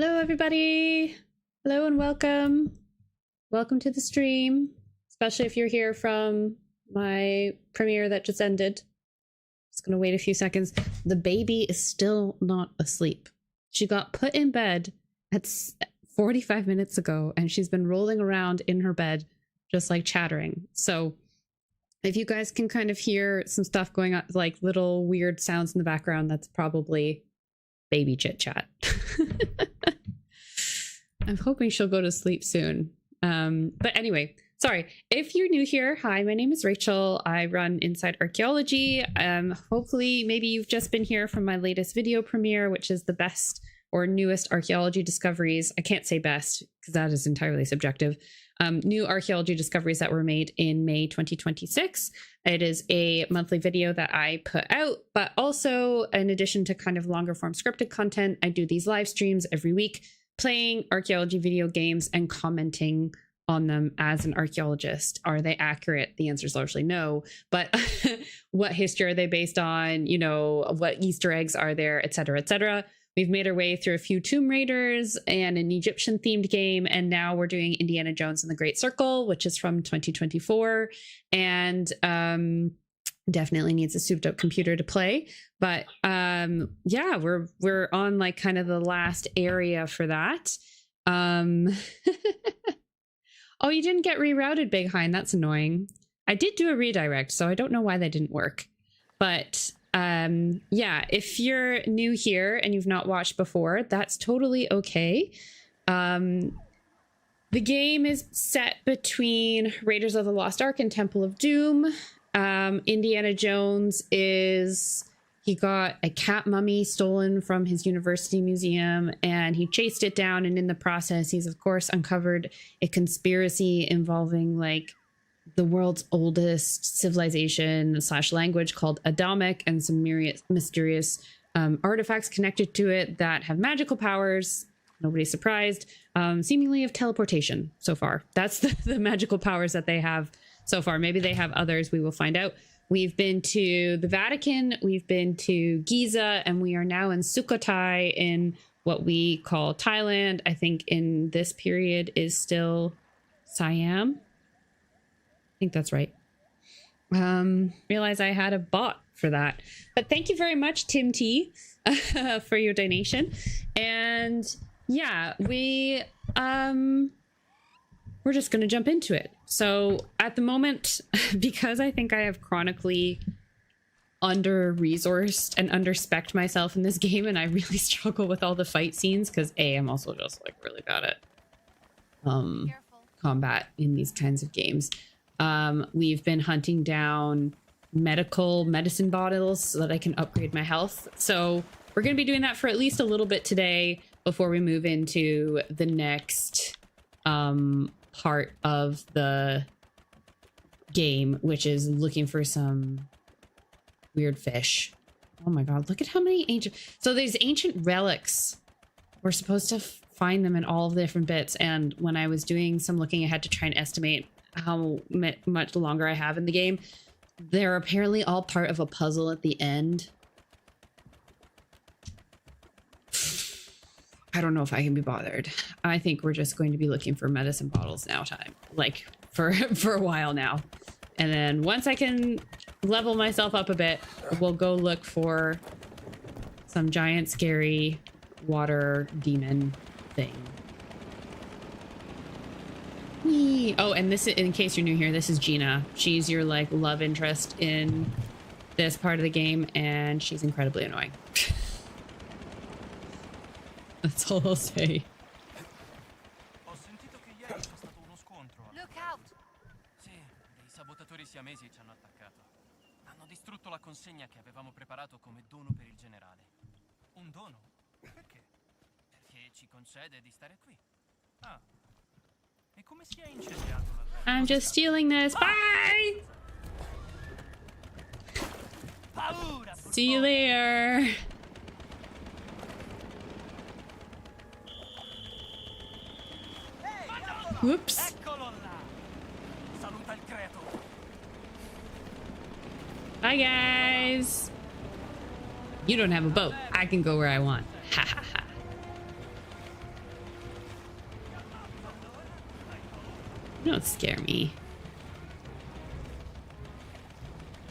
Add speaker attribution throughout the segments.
Speaker 1: Hello, everybody. Hello and welcome. Welcome to the stream, especially if you're here from my premiere that just ended. Just gonna wait a few seconds. The baby is still not asleep. She got put in bed at 45 minutes ago, and she's been rolling around in her bed, just like chattering. So if you guys can kind of hear some stuff going on, like little weird sounds in the background, that's probably baby chit chat. I'm hoping she'll go to sleep soon. But anyway, sorry. If you're new here, hi, my name is Rachel. I run Inside Archaeology. Hopefully, maybe you've just been here from my latest video premiere, which is the best or newest archaeology discoveries. I can't say best because that is entirely subjective. New archaeology discoveries that were made in May 2026. It is a monthly video that I put out, but also in addition to kind of longer form scripted content, I do these live streams every week, playing archaeology video games and commenting on them as an archaeologist. Are they accurate? The answer is largely no. But what history are they based on? You know, what Easter eggs are there, et cetera, et cetera. We've made our way through a few Tomb Raiders and an Egyptian themed game. And now we're doing Indiana Jones and the Great Circle, which is from 2024. And definitely needs a souped up computer to play. But yeah, we're on like kind of the last area for that. Oh, you didn't get rerouted, Big Hind. That's annoying. I did do a redirect, so I don't know why that didn't work. But yeah, if you're new here and you've not watched before, that's totally okay. The game is set between Raiders of the Lost Ark and Temple of Doom. Indiana Jones he got a cat mummy stolen from his university museum and he chased it down, and in the process he's of course uncovered a conspiracy involving like the world's oldest civilization / language called Adamic, and some mysterious artifacts connected to it that have magical powers. Nobody's surprised. Seemingly of teleportation so far. That's the magical powers that they have so far. Maybe they have others. We will find out. We've been to the Vatican. We've been to Giza, and we are now in Sukhothai in what we call Thailand. I think in this period is still Siam. I think that's right. Realize I had a bot for that. But thank you very much, Tim T, for your donation. And yeah, we're just going to jump into it. So at the moment, because I think I have chronically under-resourced and under-specced myself in this game, and I really struggle with all the fight scenes, because I'm also just like really bad at combat in these kinds of games. We've been hunting down medicine bottles so that I can upgrade my health. So we're going to be doing that for at least a little bit today before we move into the next part of the game, which is looking for some weird fish. Oh my god, look at how many ancient... So these ancient relics, we're supposed to find them in all the different bits, and when I was doing some looking ahead to try and estimate how much longer I have in the game, they're apparently all part of a puzzle at the end. I don't know if I can be bothered. I think we're just going to be looking for medicine bottles now like for a while now. And then once I can level myself up a bit, we'll go look for some giant scary water demon thing. Whee. Oh, and this is, in case you're new here, this is Gina. She's your like love interest in this part of the game, and she's incredibly annoying. That's all I'll say.
Speaker 2: Ho sentito che ieri c'è stato uno scontro.
Speaker 3: Look out!
Speaker 2: Sì, dei sabotatori siamesi ci hanno attaccato. Hanno distrutto la consegna che avevamo preparato come dono per il generale. Un dono? Perché? Perché ci concede di stare qui. Ah. E come si è incendiato l'albergo?
Speaker 1: I'm just stealing this. Bye!
Speaker 2: Paura!
Speaker 1: See you later. Whoops.
Speaker 2: Eccolo là! Saluta il creato.
Speaker 1: Bye, guys. You don't have a boat. I can go where I want. Ha ha ha. Don't scare me.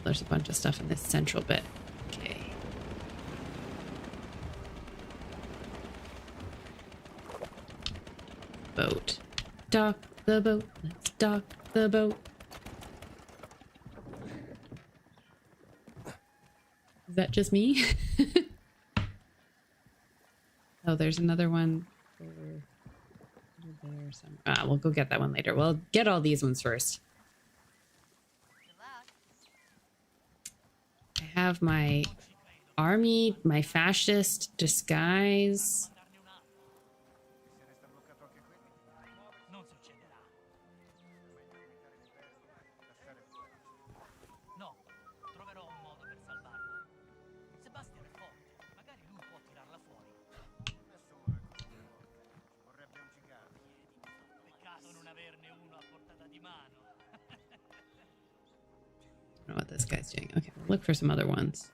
Speaker 1: There's a bunch of stuff in this central bit. Okay. Boat. Dock the boat. Let's dock the boat. Is that just me? Oh, there's another one over there somewhere. Ah, we'll go get that one later. We'll get all these ones first. I have my army, my fascist disguise.
Speaker 2: Non succederà. No, troverò un modo per salvarla. Sebastian è forte, magari lui può tirarla fuori. Vorrebbe un cigarro. Peccato non averne uno a portata di mano.
Speaker 1: I don't know what this guy's doing. Okay, we'll look for some other ones.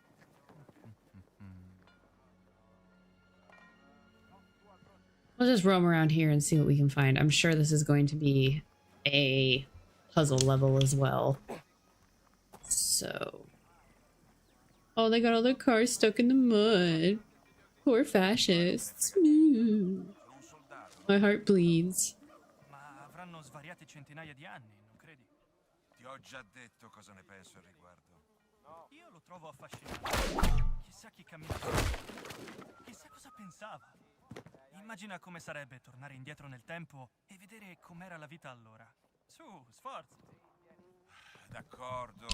Speaker 1: We'll just roam around here and see what we can find. I'm sure this is going to be a puzzle level as well. So... Oh, they got all their cars stuck in the mud. Poor fascists. My heart bleeds.
Speaker 2: Ma avranno svariate centinaia di anni, non credi?
Speaker 3: Ti ho già detto cosa ne penso al riguardo.
Speaker 2: Io lo trovo affascinante. Chissà chi cammina. Chissà cosa pensava. Immagina come sarebbe tornare indietro nel tempo e vedere com'era la vita allora. Su, sforzati.
Speaker 3: D'accordo,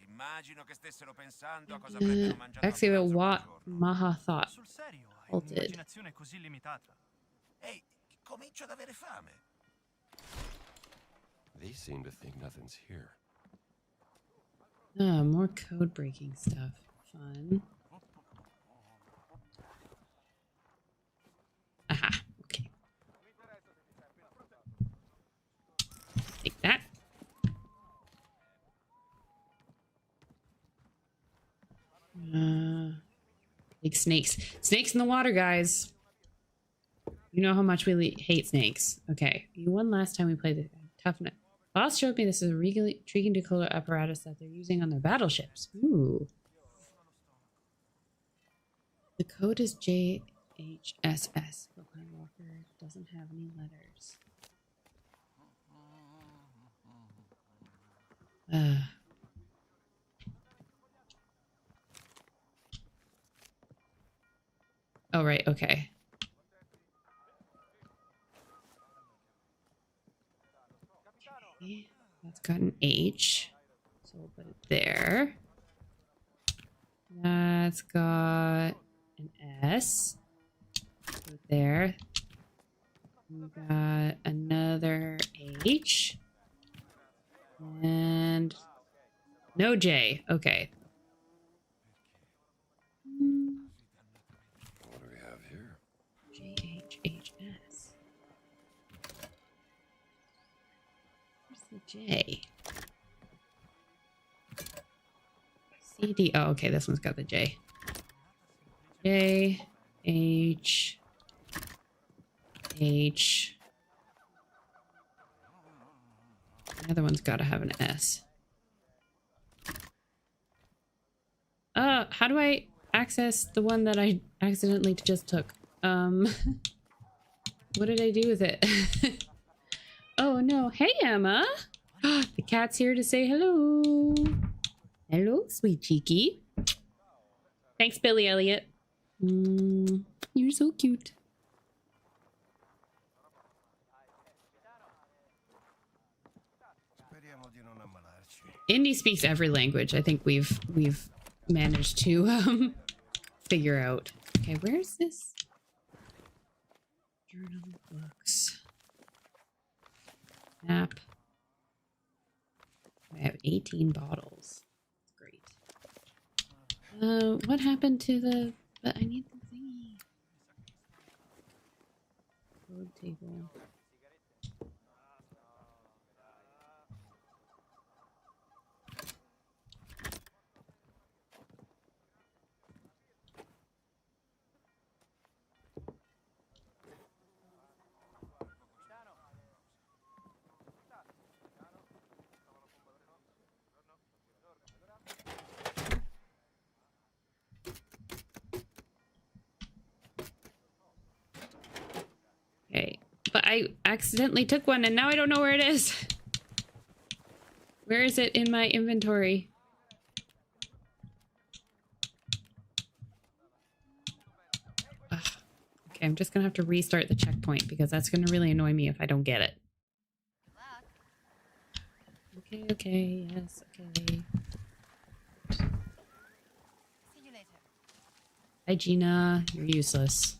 Speaker 3: immagino che stessero pensando a cosa avrebbero mangiato a
Speaker 1: Excavate
Speaker 3: pranzo
Speaker 1: what
Speaker 3: quel giorno.
Speaker 1: Maha thought.
Speaker 2: Sul serio, hai
Speaker 1: Halted.
Speaker 2: un'immaginazione così limitata.
Speaker 3: Ehi, comincio ad avere fame.
Speaker 4: They seem to think nothing's here.
Speaker 1: Ah, more code breaking stuff. Fun. Aha, okay. Take that. Like snakes. Snakes in the water, guys. You know how much we hate snakes. Okay, you won last time we played the toughness. Boss showed me this is a really intriguing decoder apparatus that they're using on their battleships. Ooh. The code is JHSS. Brooklyn Walker doesn't have any letters. Oh, right, okay. Okay, that's got an H. So we'll put it there. That's got an S. Put it there. We got another H. And no J. Okay.
Speaker 4: What do we have here?
Speaker 1: JHHS. Where's the J? CD. Oh, okay. This one's got the J. J, H, H. The other one's got to have an S. How do I access the one that I accidentally just took? What did I do with it? Oh no. Hey, Emma. The cat's here to say hello. Hello, sweet cheeky. Thanks, Billy Elliot. You're so cute. Indy speaks every language. I think we've managed to figure out. Okay, where's this? Journal books. Map. I have 18 bottles. Great. What happened to the... But I need the thingy. Code table. I accidentally took one and now I don't know where it is. Where is it in my inventory? Ugh. Okay, I'm just gonna have to restart the checkpoint because that's gonna really annoy me if I don't get it. Okay, okay, yes, okay.
Speaker 5: See you later.
Speaker 1: Hi, Gina. You're useless.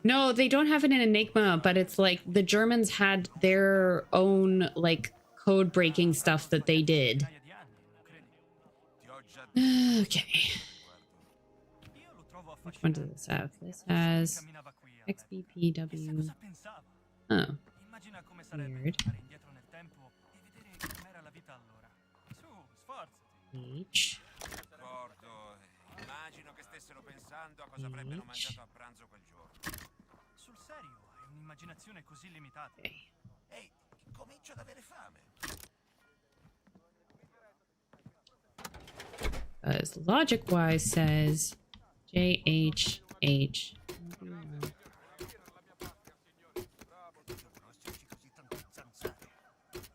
Speaker 1: No, they don't have it in Enigma, but it's like the Germans had their own like code breaking stuff that they did. Okay. Which one does this have? This has XBPW. Oh. Weird. H.
Speaker 3: D'accordo. Immagino che stessero pensando a cosa avrebbero mangiato a pranzo quel giorno.
Speaker 2: Sul serio, hai un'immaginazione così limitata.
Speaker 1: Okay.
Speaker 3: Ehi, comincio ad avere fame.
Speaker 1: Because logic-wise says JHH.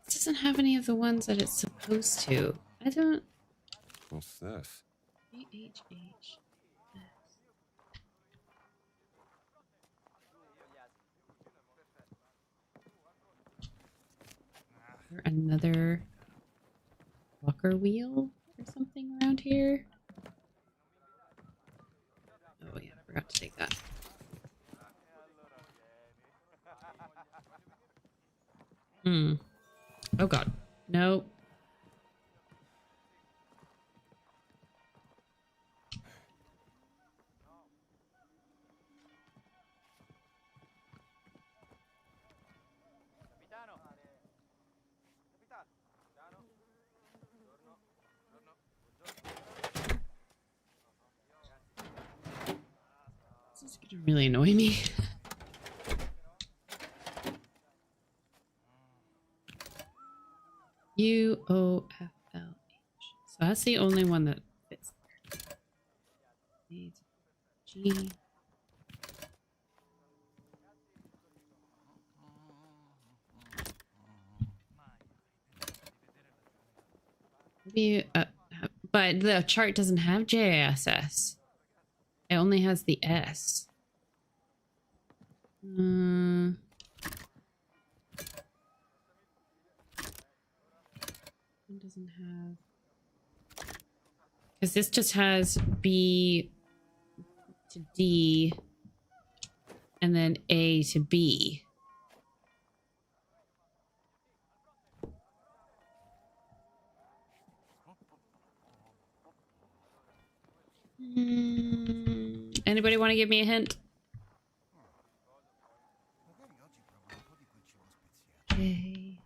Speaker 1: It doesn't have any of the ones that it's supposed to. I don't...
Speaker 4: What's this?
Speaker 1: JHH. Another walker wheel or something around here? Oh yeah, I forgot to take that. Oh god. No. This is gonna really annoy me. UOFLH. So that's the only one that fits there. G. Maybe, but the chart doesn't have JSS. It only has the S. It doesn't have... Because this just has B to D and then A to B. Anybody want to give me a hint? Okay.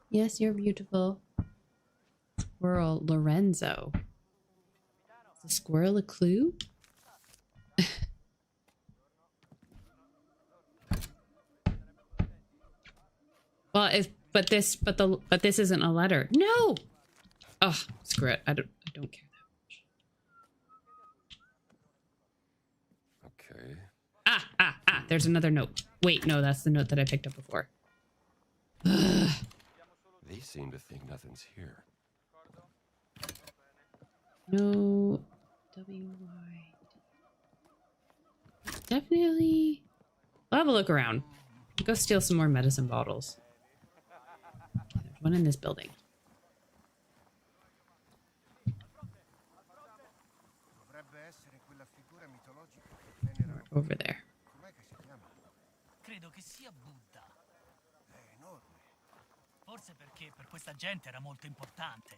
Speaker 1: Yes, you're beautiful. Squirrel Lorenzo. Is the squirrel a clue? Well, but this isn't a letter. No. Oh, screw it. I don't care that much.
Speaker 4: Okay.
Speaker 1: There's another note. Wait, no, that's the note that I picked up before.
Speaker 4: They seem to think nothing's here.
Speaker 1: No. WY. Definitely. I'll have a look around. Go steal some more medicine bottles. There's one in this building. Over there.
Speaker 2: Credo che sia Buddha. È enorme. Forse perché per questa gente era molto importante.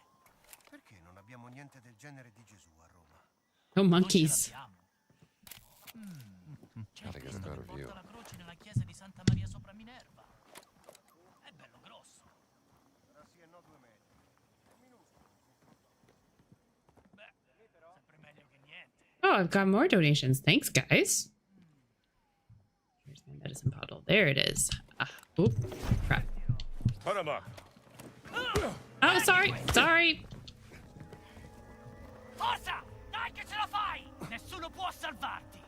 Speaker 3: Perché non abbiamo niente del genere di Gesù a Roma?
Speaker 1: Oh, monkeys.
Speaker 2: C'è
Speaker 4: Gotta
Speaker 2: il
Speaker 4: get a
Speaker 2: Cristo che
Speaker 4: better view.
Speaker 2: porta la croce nella chiesa di Santa Maria sopra Minerva. È bello grosso.
Speaker 3: Sarà sì e no 2 metri.
Speaker 2: Beh, sempre meglio che niente.
Speaker 1: Oh, I've got more donations. Thanks, guys. Here's my Medicine bottle. There it is. Oop. Crap.
Speaker 6: Put him up.
Speaker 1: Oh, sorry. Sorry.
Speaker 2: Forza! Dai che ce la fai! Nessuno può salvarti!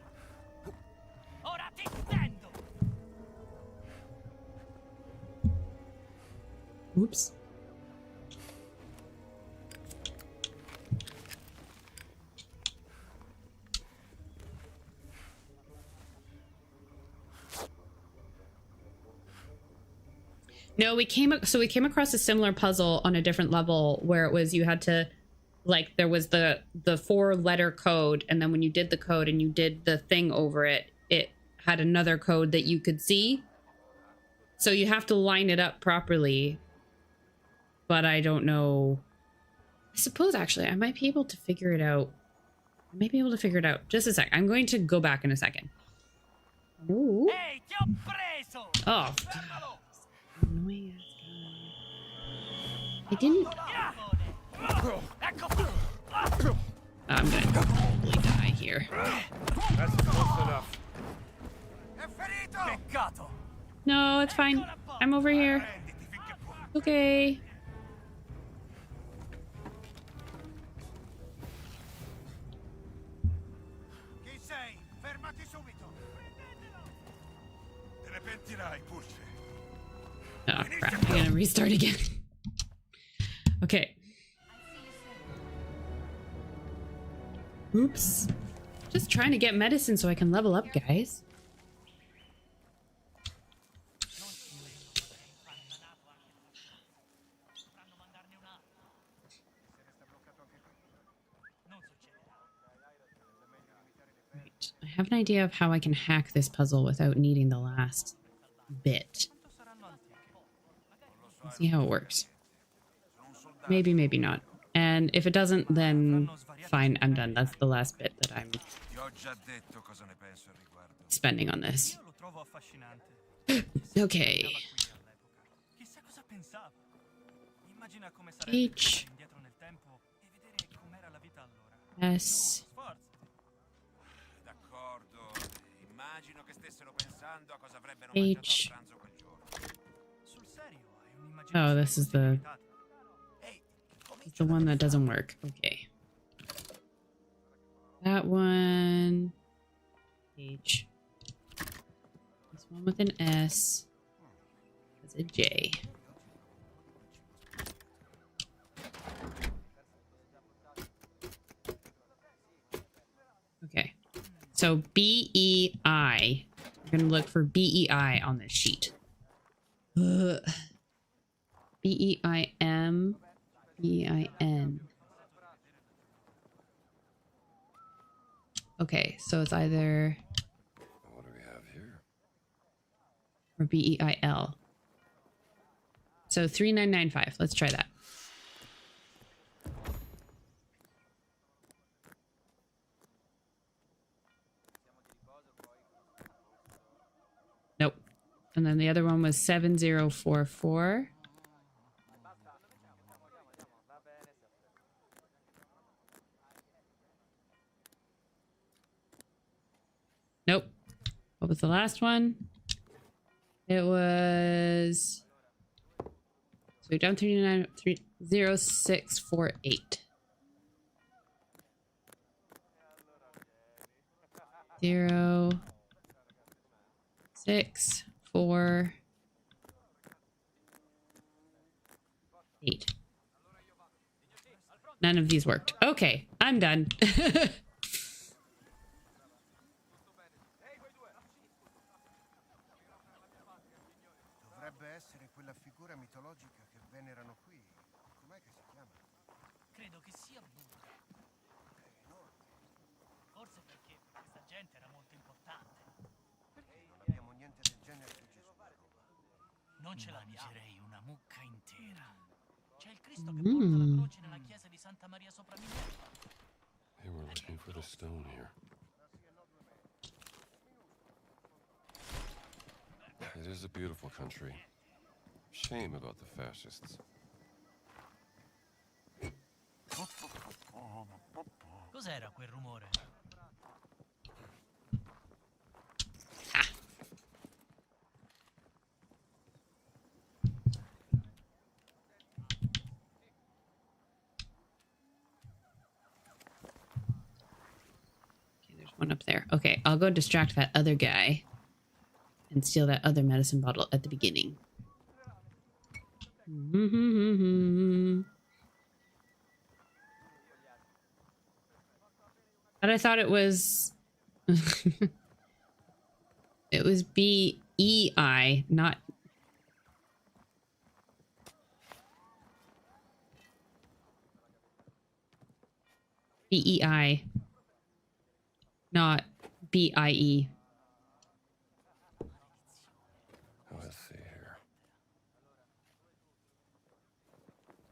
Speaker 2: Ora ti stendo!
Speaker 1: Oops. No, we came across a similar puzzle on a different level where it was you had to, like, there was the 4-letter code, and then when you did the code and you did the thing over it, it had another code that you could see. So you have to line it up properly. But I don't know. I suppose actually I might be able to figure it out. Just a sec. I'm going to go back in a second. Ooh.
Speaker 2: Ehi, ti ho preso!
Speaker 1: Oh. Annoying ass guy. I didn't. I'm gonna probably die here.
Speaker 6: That's close enough.
Speaker 2: Peccato!
Speaker 1: No, it's fine. I'm over here. Okay.
Speaker 3: Chi sei? Fermati subito! Te ne pentirai, Pulce.
Speaker 1: Oh crap, I'm gonna restart again. Okay. Oops. Just trying to get medicine so I can level up, guys. Right. I have an idea of how I can hack this puzzle without needing the last bit. Let's see how it works. Maybe, maybe not. And if it doesn't, then fine, I'm done. That's the last bit that I'm
Speaker 3: Ti ho già detto cosa ne penso al riguardo.
Speaker 1: spending on this.
Speaker 2: Io lo trovo affascinante.
Speaker 1: Okay.
Speaker 2: Chissà cosa pensava. Immagina come sarebbe
Speaker 1: H.
Speaker 2: indietro nel tempo e vedere com'era la vita allora.
Speaker 1: S.
Speaker 2: Sforzati.
Speaker 3: D'accordo. Immagino che stessero pensando a cosa avrebbero
Speaker 1: H.
Speaker 3: mangiato a pranzo quel giorno.
Speaker 2: Sul serio, hai un'immaginazione
Speaker 1: Oh, this is the one that doesn't work. Okay. That one. H. This one with an S. That's a J. Okay. So B-E-I. We're going to look for B-E-I on this sheet. B-E-I-M. B-I-N. Okay, so it's either
Speaker 4: What do we have here?
Speaker 1: or B-E-I-L. So 3995. Let's try that. Nope. And then the other one was 7044. Nope. What was the last one? It was... So we're down 0648. 0 6 4 8. None of these worked. Okay, I'm done.
Speaker 3: Dovrebbe essere quella figura mitologica che venerano qui. Com'è che si chiama?
Speaker 2: Credo che sia Buddha. Forse perché questa gente era molto importante.
Speaker 3: Perché non abbiamo niente del genere di Gesù a Roma?
Speaker 2: Non ce l'abbiamo. Una mucca intera. C'è il Cristo che porta la croce nella chiesa di Santa Maria sopra Milano.
Speaker 4: Hey, we're looking for the stone here. It is a beautiful country. Shame about the fascists.
Speaker 2: Cos'era quel rumore?
Speaker 1: up there. Okay, I'll go distract that other guy and steal that other medicine bottle at the beginning. But I thought it was... it was B-E-I, not... B-E-I. Not B-I-E.
Speaker 4: Let's see here.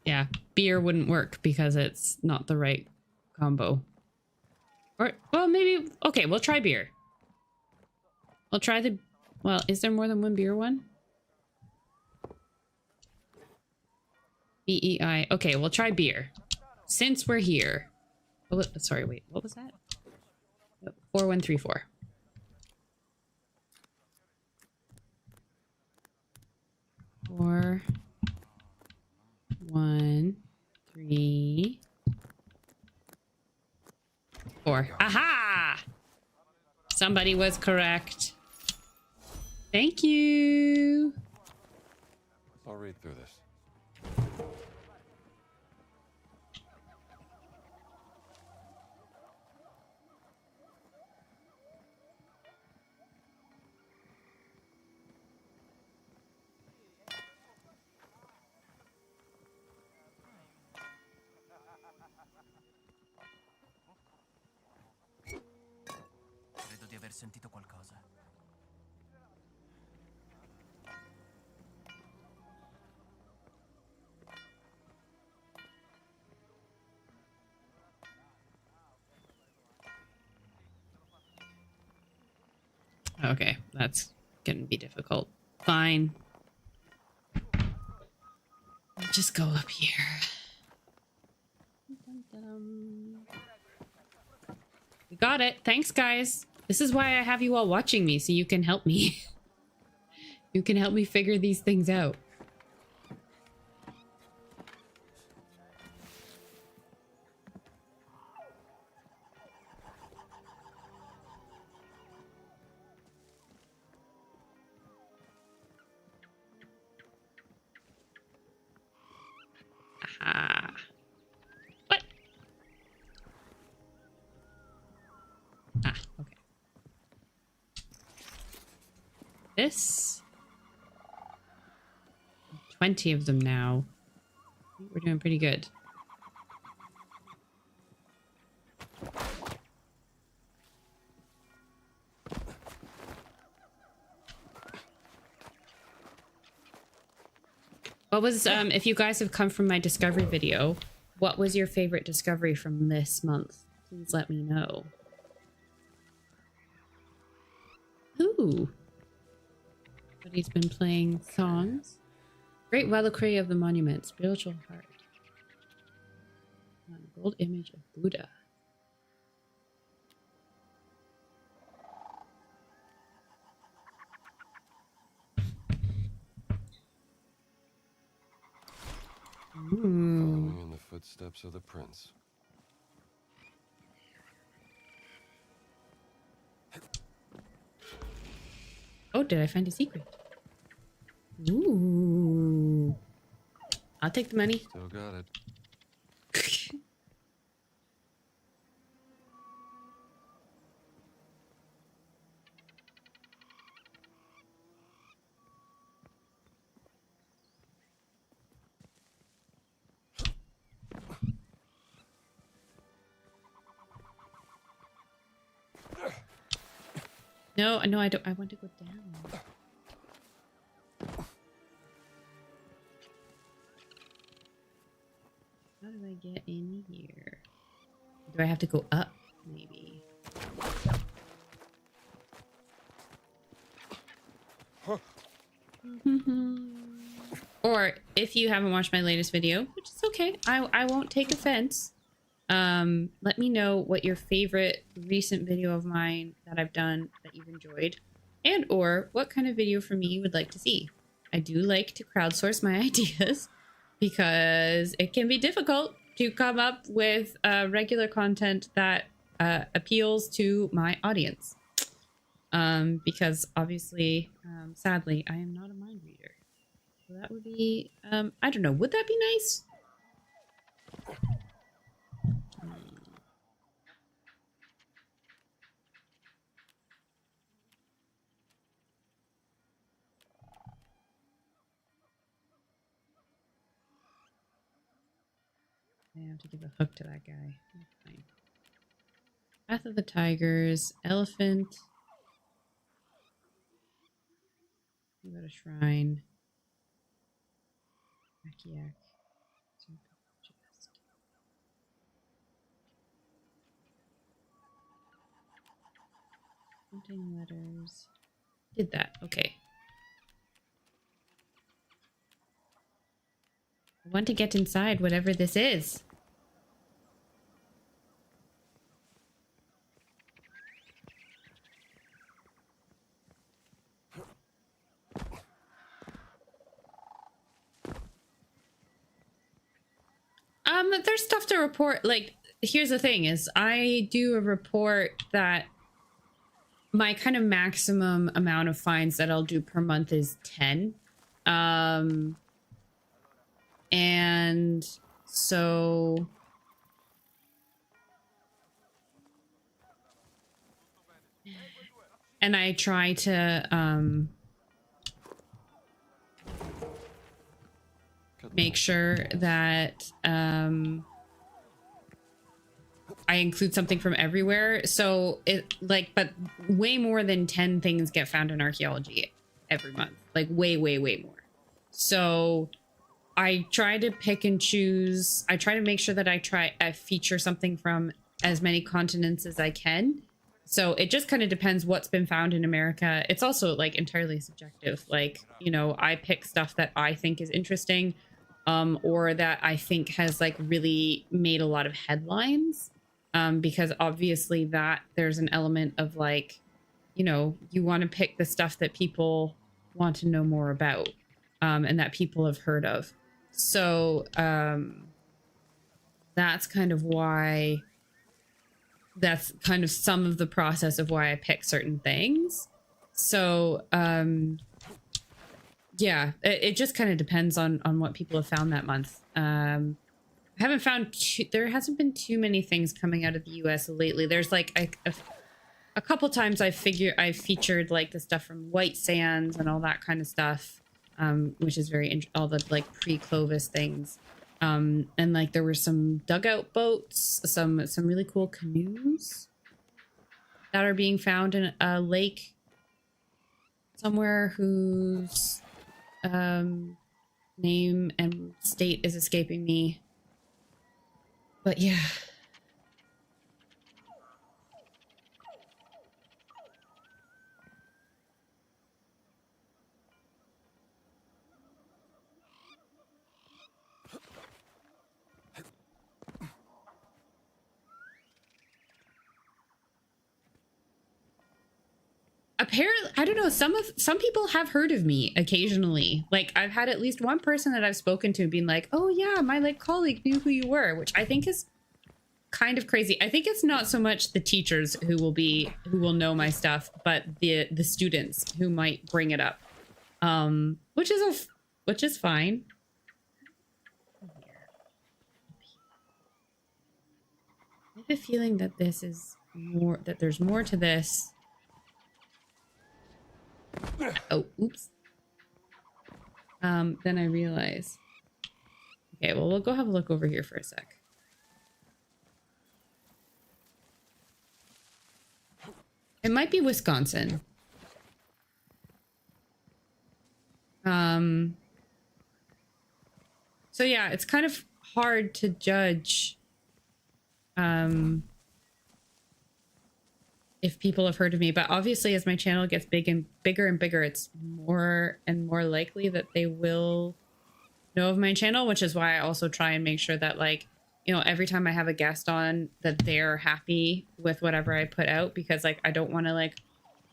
Speaker 1: Yeah, beer wouldn't work because it's not the right combo. Or, well, maybe... Okay, we'll try beer. We'll try the... Well, is there more than one beer one? B-E-I. Okay, we'll try beer. Since we're here. Oh, sorry, wait. What was that? 4134. Four, 1, 3, 4. Aha! Somebody was correct. Thank you.
Speaker 4: I'll read through this.
Speaker 2: Credo di aver sentito qualcosa.
Speaker 1: Okay, that's gonna be difficult. Fine. I'll just go up here. We got it. Thanks, guys. This is why I have you all watching me, so you can help me. You can help me figure these things out. Aha. What? Ah, okay. This. 20 of them now. I think we're doing pretty good. What was, if you guys have come from my discovery video, what was your favorite discovery from this month? Please let me know. Ooh. Somebody's been playing songs. Great reliquary of the monument, spiritual heart. Gold image of Buddha.
Speaker 4: Following in the footsteps of the prince.
Speaker 1: Oh, did I find a secret? Ooh. I'll take the money.
Speaker 4: Still got it.
Speaker 1: No, no, I don't. I want to go down. How do I get in here? Do I have to go up? Maybe. Or if you haven't watched my latest video, which is okay, I won't take offense. Let me know what your favorite recent video of mine that I've done that you've enjoyed, and or what kind of video from me you would like to see. I do like to crowdsource my ideas because it can be difficult to come up with regular content that appeals to my audience. Because obviously, sadly, I am not a mind reader. So that would be, I don't know, would that be nice? I have to give a hook to that guy. Fine. Path of the Tigers, Elephant. You got a shrine. Akiak. Hunting letters. Did that. Okay. I want to get inside whatever this is. There's stuff to report. Like, here's the thing is I do a report that my kind of maximum amount of finds that I'll do per month is 10. And so and I try to make sure that I include something from everywhere. So it like, but way more than 10 things get found in archaeology every month, like way more. So I try to pick and choose. I try to make sure that I feature something from as many continents as I can. So it just kind of depends what's been found in America. It's also like entirely subjective. Like, you know, I pick stuff that I think is interesting, or that I think has like really made a lot of headlines. Because obviously that there's an element of like, you know, you want to pick the stuff that people want to know more about, and that people have heard of. So that's kind of why, that's kind of some of the process of why I pick certain things. So yeah, it just kind of depends on what people have found that month. I haven't found there hasn't been too many things coming out of the US lately. There's like a couple times I featured like the stuff from White Sands and all that kind of stuff, which is very all the like pre-Clovis things. And like there were some dugout boats, some really cool canoes that are being found in a lake somewhere whose name and state is escaping me. But yeah. Apparently, I don't know, some people have heard of me occasionally. Like I've had at least one person that I've spoken to being like, "Oh yeah, my like colleague knew who you were," which I think is kind of crazy. I think it's not so much the teachers who will know my stuff, but the students who might bring it up. Which is fine. I have a feeling that there's more to this. Oh, oops. Then I realize. Okay, well, we'll go have a look over here for a sec. It might be Wisconsin. So yeah, it's kind of hard to judge if people have heard of me, but obviously as my channel gets bigger and bigger, it's more and more likely that they will know of my channel, which is why I also try and make sure that, like, you know, every time I have a guest on, that they're happy with whatever I put out, because like I don't want to like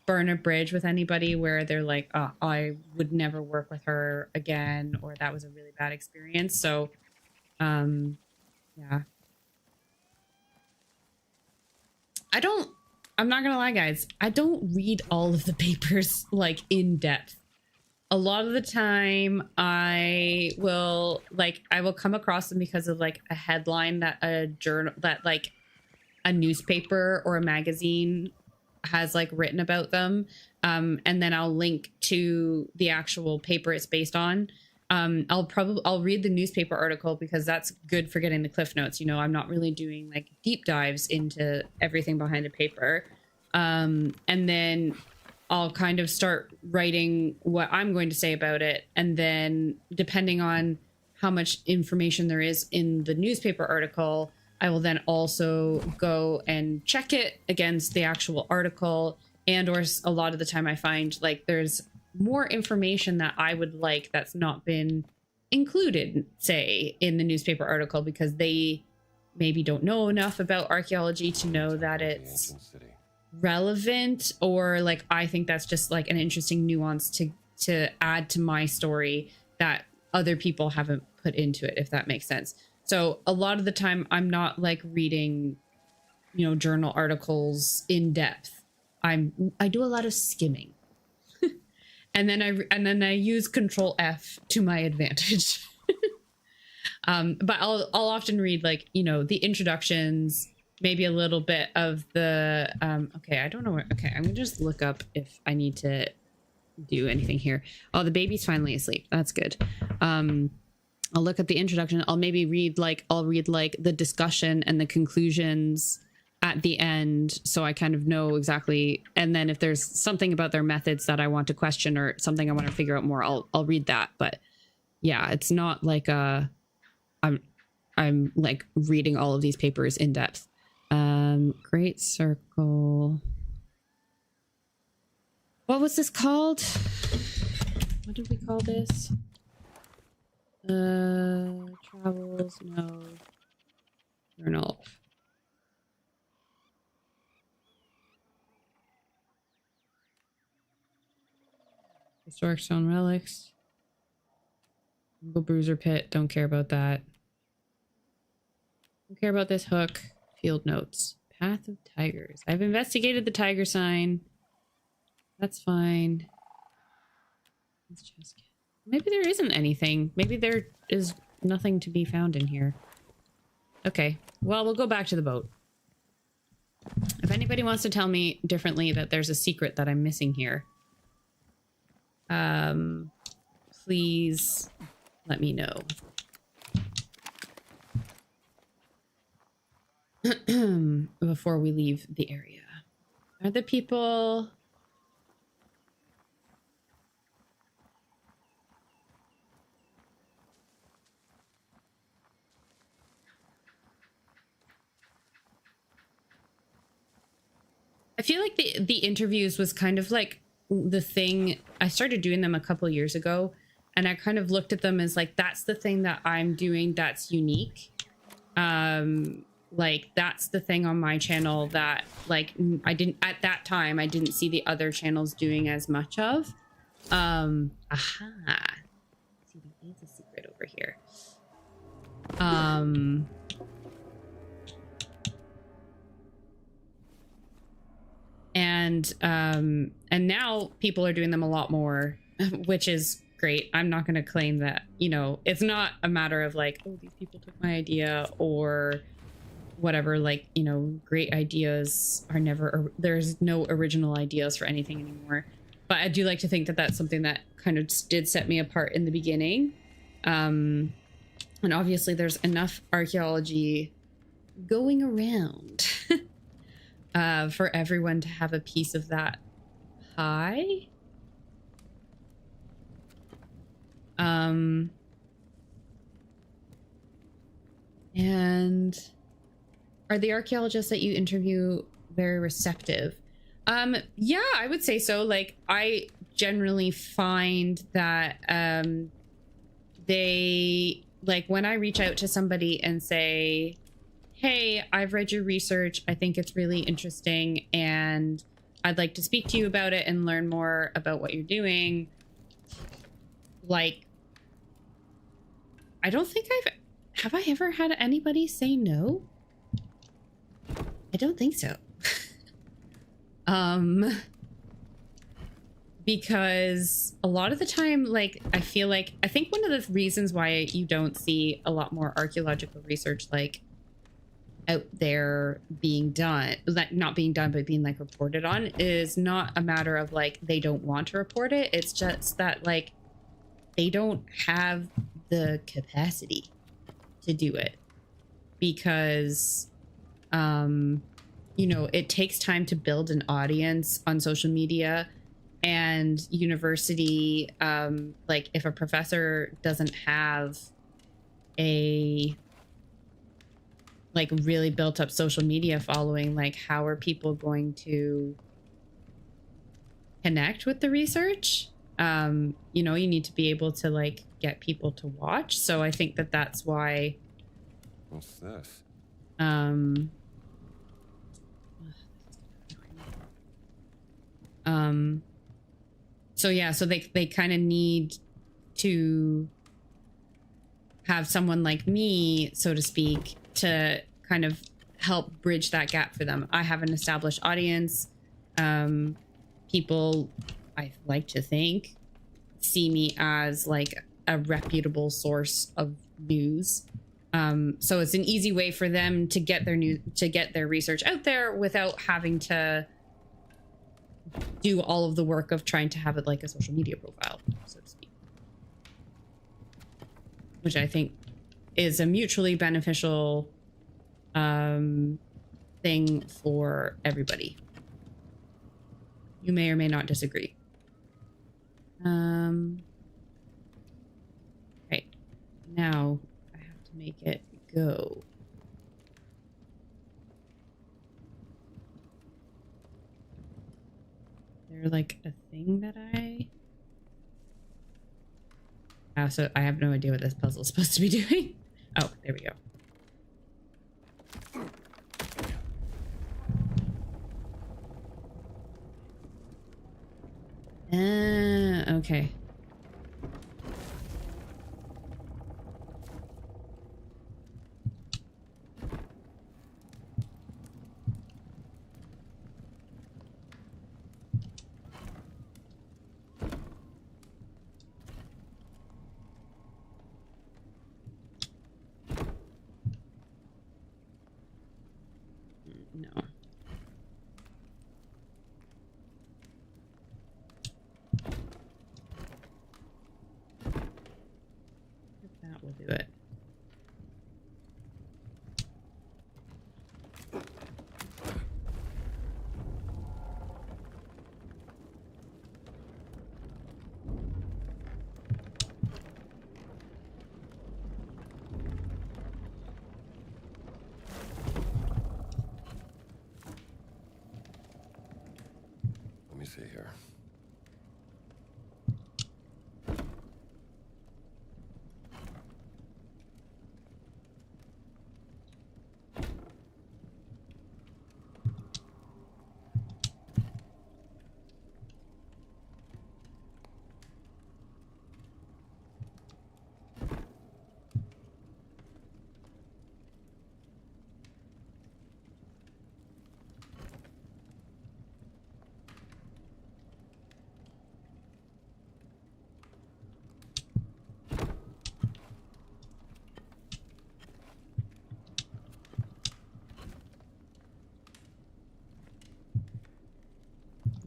Speaker 1: burn a bridge with anybody where they're like, oh, I would never work with her again, or that was a really bad experience. So yeah. I'm not gonna lie, guys. I don't read all of the papers like in depth. A lot of the time I will come across them because of like a headline that a journal that like a newspaper or a magazine has like written about them. And then I'll link to the actual paper it's based on. I'll read the newspaper article because that's good for getting the cliff notes. You know, I'm not really doing like deep dives into everything behind a paper. And then I'll kind of start writing what I'm going to say about it. And then depending on how much information there is in the newspaper article, I will then also go and check it against the actual article. And or a lot of the time I find like there's more information that I would like that's not been included, say, in the newspaper article because they maybe don't know enough about archaeology to know that it's relevant, or like I think that's just like an interesting nuance to add to my story that other people haven't put into it, if that makes sense. So a lot of the time I'm not like reading, you know, journal articles in depth. I do a lot of skimming. And then I use Control F to my advantage. But I'll often read like, you know, the introductions, maybe a little bit of the okay, I don't know where. Okay, I'm gonna just look up if I need to do anything here. Oh, the baby's finally asleep. That's good. I'll look at the introduction. I'll read like the discussion and the conclusions at the end, so I kind of know exactly. And then if there's something about their methods that I want to question or something I want to figure out more, I'll read that. But yeah, it's not like I'm like reading all of these papers in depth. Great Circle. What was this called? What did we call this? Travels, no. Journal. Historic stone relics. Google Bruiser Pit. Don't care about that. Don't care about this hook. Field notes. Path of Tigers. I've investigated the tiger sign. That's fine. Let's just... Maybe there isn't anything. Maybe there is nothing to be found in here. Okay. Well, we'll go back to the boat. If anybody wants to tell me differently that there's a secret that I'm missing here, please let me know. Before we leave the area. Are the people... I feel like the interviews was kind of like the thing. I started doing them a couple years ago, and I kind of looked at them as like, that's the thing that I'm doing that's unique. Like that's the thing on my channel that like I didn't at that time I didn't see the other channels doing as much of. Aha. See, there is a secret over here. And now people are doing them a lot more, which is great. I'm not going to claim that, you know, it's not a matter of like, oh, these people took my idea or whatever. Like, you know, great ideas are never, there's no original ideas for anything anymore. But I do like to think that that's something that kind of did set me apart in the beginning. And obviously there's enough archaeology going around for everyone to have a piece of that pie. And are the archaeologists that you interview very receptive? Yeah, I would say so. Like, I generally find that they, like, when I reach out to somebody and say, hey, I've read your research, I think it's really interesting, and I'd like to speak to you about it and learn more about what you're doing. Like, I don't think have I ever had anybody say no? I don't think so. Because a lot of the time, like, I think one of the reasons why you don't see a lot more archaeological research, like, out there being done, like, not being done, but being, like, reported on, is not a matter of, like, they don't want to report it. It's just that, like, they don't have the capacity to do it. Because, you know, it takes time to build an audience on social media. And university, like, if a professor doesn't have a, like, really built up social media following, like, how are people going to connect with the research? You know, you need to be able to, like, get people to watch. So I think that that's why.
Speaker 4: What's this?
Speaker 1: So yeah, so they kind of need to have someone like me, so to speak, to kind of help bridge that gap for them. I have an established audience. People, I like to think, see me as, like, a reputable source of news. So it's an easy way for them to get their research out there without having to do all of the work of trying to have it like a social media profile, so to speak. Which I think is a mutually beneficial thing for everybody. You may or may not disagree. Right. Now I have to make it go. There, like, a thing that so I have no idea what this puzzle is supposed to be doing. Oh, there we go. Okay. No. That will do it.
Speaker 4: Let me see here.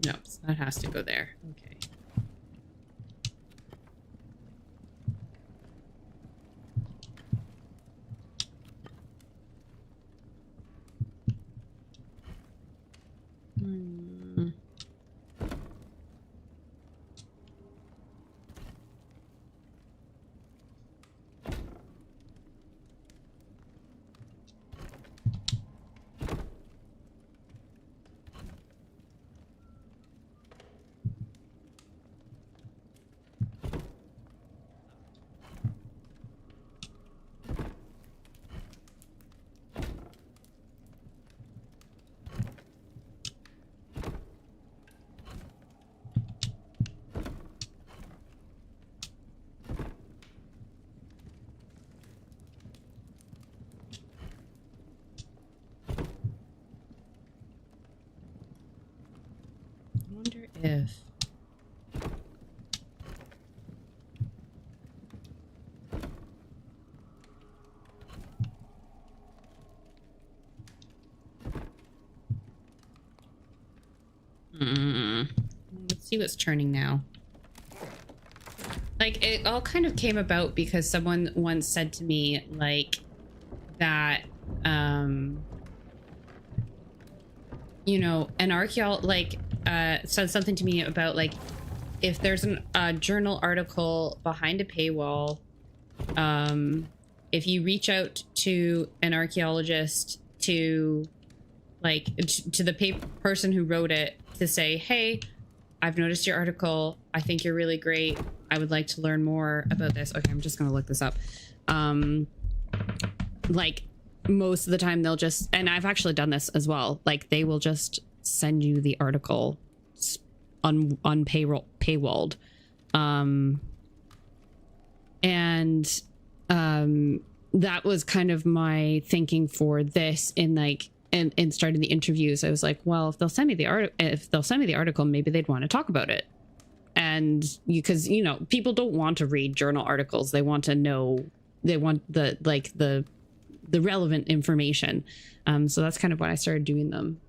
Speaker 1: No, so that has to go there. Okay. see what's churning now. Like, it all kind of came about because someone once said to me, like, that, you know, an archaeologist, like, said something to me about, like, if there's a journal article behind a paywall, if you reach out to an archaeologist to, like, to the person who wrote it to say, hey, I've noticed your article. I think you're really great. I would like to learn more about this. Okay, I'm just going to look this up. Like, most of the time they'll just, and I've actually done this as well. Like, they will just send you the article paywalled. That was kind of my thinking for this in, like, in starting the interviews. I was like, well, if they'll send me the article, maybe they'd want to talk about it. And because, you know, people don't want to read journal articles. They want to know, they want the relevant information. So that's kind of why I started doing them.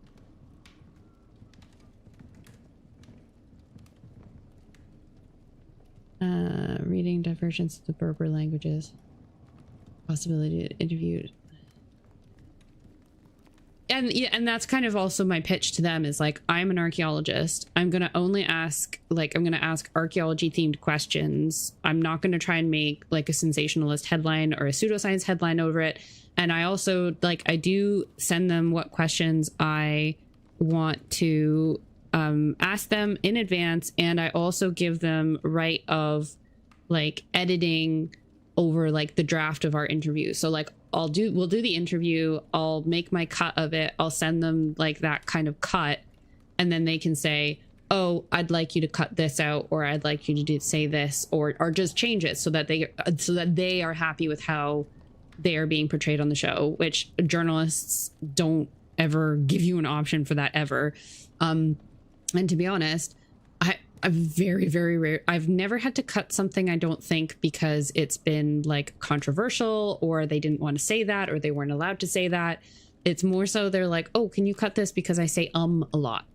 Speaker 1: Reading divergence of the Berber languages. Possibility to interview. And yeah, and that's kind of also my pitch to them is like, I'm an archaeologist. I'm going to only ask, like, I'm going to ask archaeology themed questions. I'm not going to try and make like a sensationalist headline or a pseudoscience headline over it. And I also, like, I do send them what questions I want to ask them in advance. And I also give them right of like editing over like the draft of our interview. So like, we'll do the interview. I'll make my cut of it. I'll send them like that kind of cut. And then they can say, oh, I'd like you to cut this out, or I'd like you to say this, or just change it so that they are happy with how they are being portrayed on the show, which journalists don't ever give you an option for that ever. And to be honest, I've very, very rare. I've never had to cut something, I don't think, because it's been like controversial or they didn't want to say that or they weren't allowed to say that. It's more so they're like, oh, can you cut this because I say a lot.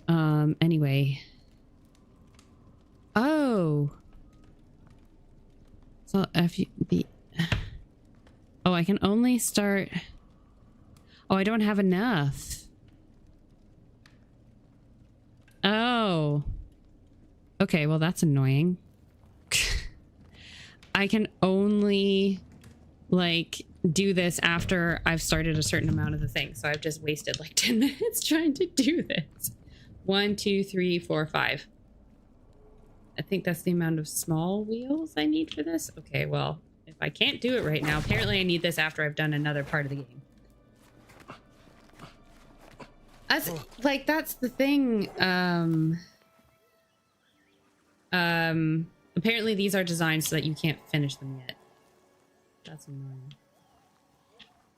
Speaker 1: Anyway. Oh. So oh, I can only start. Oh, I don't have enough. Oh. Okay, well, that's annoying. I can only, like, do this after I've started a certain amount of the thing. So I've just wasted, like, 10 minutes trying to do this. 1, 2, 3, 4, 5. I think that's the amount of small wheels I need for this. Okay, well, if I can't do it right now, apparently I need this after I've done another part of the game. That's the thing. Apparently these are designed so that you can't finish them yet. That's annoying.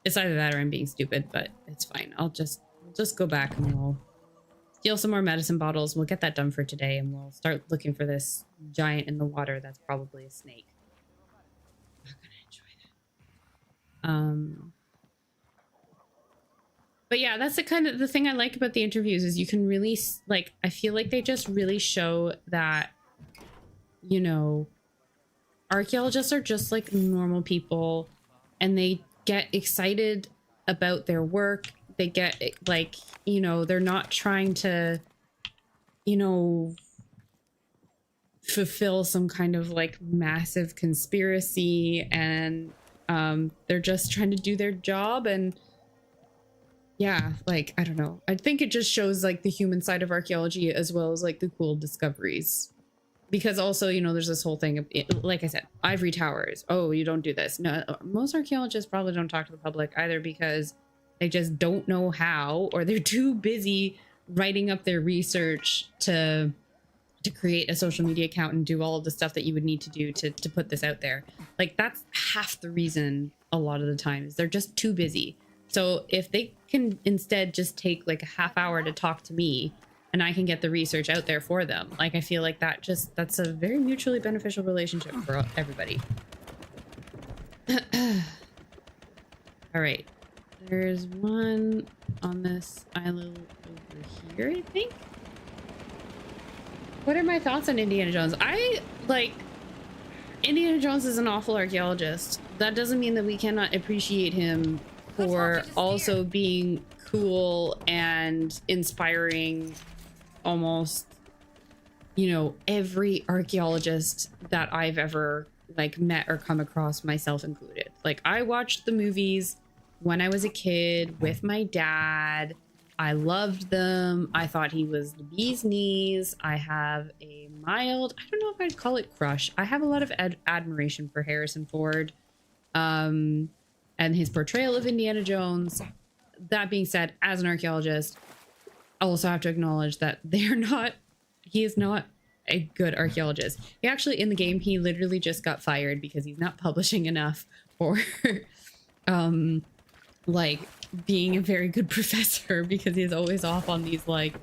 Speaker 1: It's either that or I'm being stupid, but it's fine. We'll just go back and we'll steal some more medicine bottles. We'll get that done for today and we'll start looking for this giant in the water that's probably a snake. I'm not gonna enjoy that. But yeah, that's the thing I like about the interviews is you can really, like, I feel like they just really show that, you know, archaeologists are just like normal people and they get excited about their work. They get, like, you know, they're not trying to, you know, fulfill some kind of like massive conspiracy, and they're just trying to do their job. And yeah, like, I don't know. I think it just shows like the human side of archaeology as well as like the cool discoveries. Because also, you know, there's this whole thing of, like I said, ivory towers. Oh, you don't do this. No, most archaeologists probably don't talk to the public either because they just don't know how, or they're too busy writing up their research to create a social media account and do all of the stuff that you would need to do to put this out there. Like, that's half the reason a lot of the time is they're just too busy. So if they can instead just take like a half hour to talk to me and I can get the research out there for them, like, I feel like that's a very mutually beneficial relationship for everybody. All right. There's one on this island over here, I think. What are my thoughts on Indiana Jones? I like Indiana Jones is an awful archaeologist. That doesn't mean that we cannot appreciate him for also being cool and inspiring almost, you know, every archaeologist that I've ever like met or come across, myself included. Like, I watched the movies when I was a kid with my dad. I loved them. I thought he was the bee's knees. I have a mild, I don't know if I'd call it crush. I have a lot of admiration for Harrison Ford and his portrayal of Indiana Jones. That being said, as an archaeologist, I also have to acknowledge that he is not a good archaeologist. He actually, in the game, he literally just got fired because he's not publishing enough or like being a very good professor, because he's always off on these like